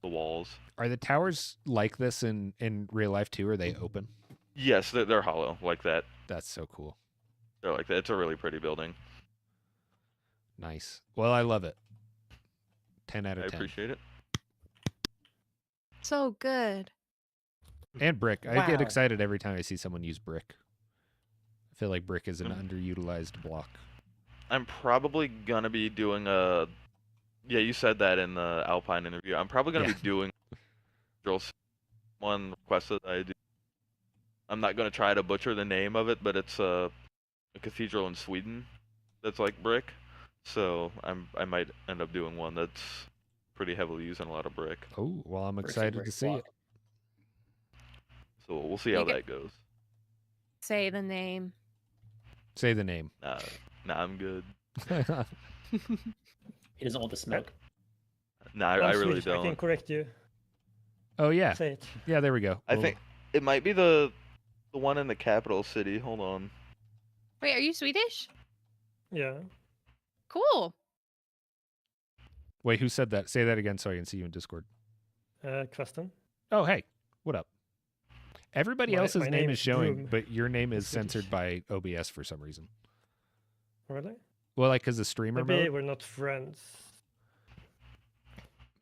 walls. Are the towers like this in real life too? Or are they open? Yes, they're hollow like that. That's so cool. They're like that. It's a really pretty building. Nice. Well, I love it. 10 out of I 10. appreciate it. so good. And brick. I get Wow. excited every time I see someone use brick. I feel like brick is an underutilized block. I'm probably gonna be doing a. Yeah, you said that in the Alpine interview. I'm probably gonna Yeah. be doing one requested that I do. I'm not gonna try to butcher the name of it, but it's a cathedral in Sweden that's like brick. So I might end up doing one that's pretty heavily using a lot of brick. Oh, well, I'm Brick's a excited great to see block. So we'll see how Make that it- goes. Say the name. it. Say the name. Nah, I'm good. He doesn't want the smoke. Nah, I'm I really Swedish, I can don't. correct you. Oh, yeah. Say it. Yeah, there we go. I Well, think it might be the one in the capital city. Hold on. Wait, are you Swedish? Yeah. Cool. Wait, who said that? Say that again so I can see you in Discord. Questen. Oh, hey. What up? Everybody else's my name name is is showing, Broom. but your name is It's Swedish. censored by OBS for some reason. Really? Well, like, because the streamer Maybe mode? we're not friends.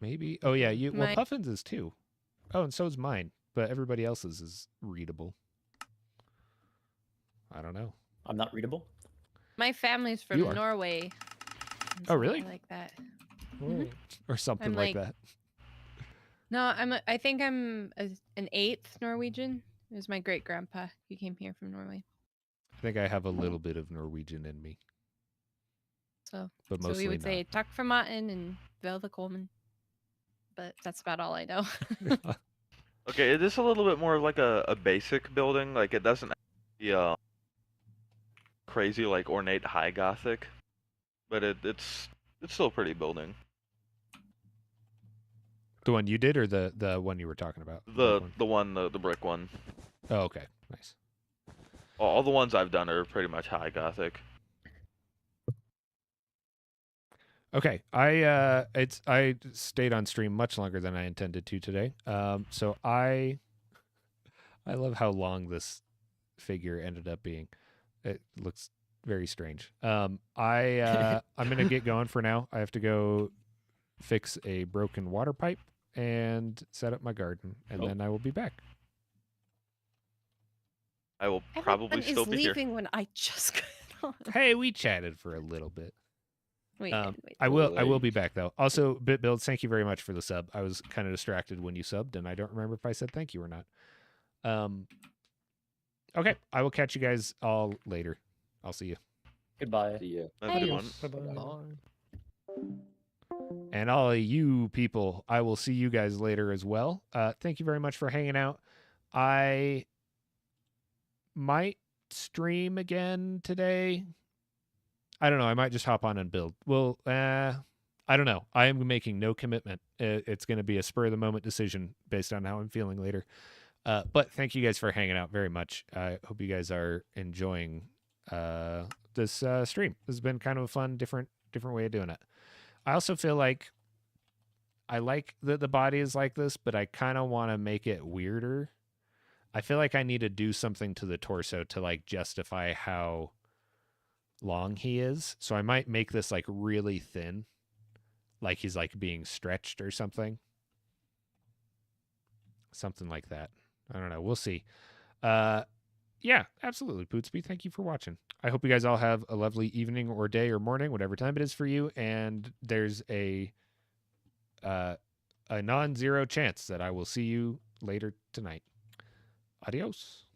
Maybe. Oh, yeah. Well, My- Puffins is too. Oh, and so is mine. But everybody else's is readable. I don't know. I'm not readable. My family's You from are. Norway. and Oh, so really? I like that. Mm. Or something I'm like like- that. No, I think I'm an 8th Norwegian. It was my great grandpa. He came here from Norway. I think I have a little bit of Norwegian in me, So, but so mostly we would not. say Takk for maten and Velkommen. But that's about all I know. Okay, it is a little bit more of like a basic building. Like it doesn't be crazy like ornate high gothic, but it's still a pretty building. The one you did, or the one you were talking about? The brick one. Oh, okay, nice. All the ones I've done are pretty much high gothic. Okay, I stayed on stream much longer than I intended to today. So I love how long this figure ended up being. It looks very strange. I'm gonna get going for now. I have to go fix a broken water pipe and set up my garden, and then I will be back. I will probably still be here. leaving when I just got on. Hey, we chatted for a little bit. Wait, I will be back though. Also, BitBuilds, thank you very much for the sub. I was kind of distracted when you subbed, and I don't remember if I said thank you or not. Okay, I will catch you guys all later. I'll see you. Goodbye. See ya. Have a good one. Bye-bye. And all of you people, I will see you guys later as well. Thank you very much for hanging out. I might stream again today. I don't know. I might just hop on and build. Well, I don't know. I am making no commitment. It's going to be a spur of the moment decision based on how I'm feeling later. But thank you guys for hanging out very much. I hope you guys are enjoying this stream. This has been kind of a fun, different way of doing it. I also feel like I like that the body is like this, but I kind of want to make it weirder. I feel like I need to do something to the torso to like justify how long he is. So I might make this like really thin, like he's like being stretched or something. Something like that. I don't know. We'll see. Yeah, absolutely, Pootsby. Thank you for watching. I hope you guys all have a lovely evening or day or morning, whatever time it is for you. And there's a non-zero chance that I will see you later tonight. Adios.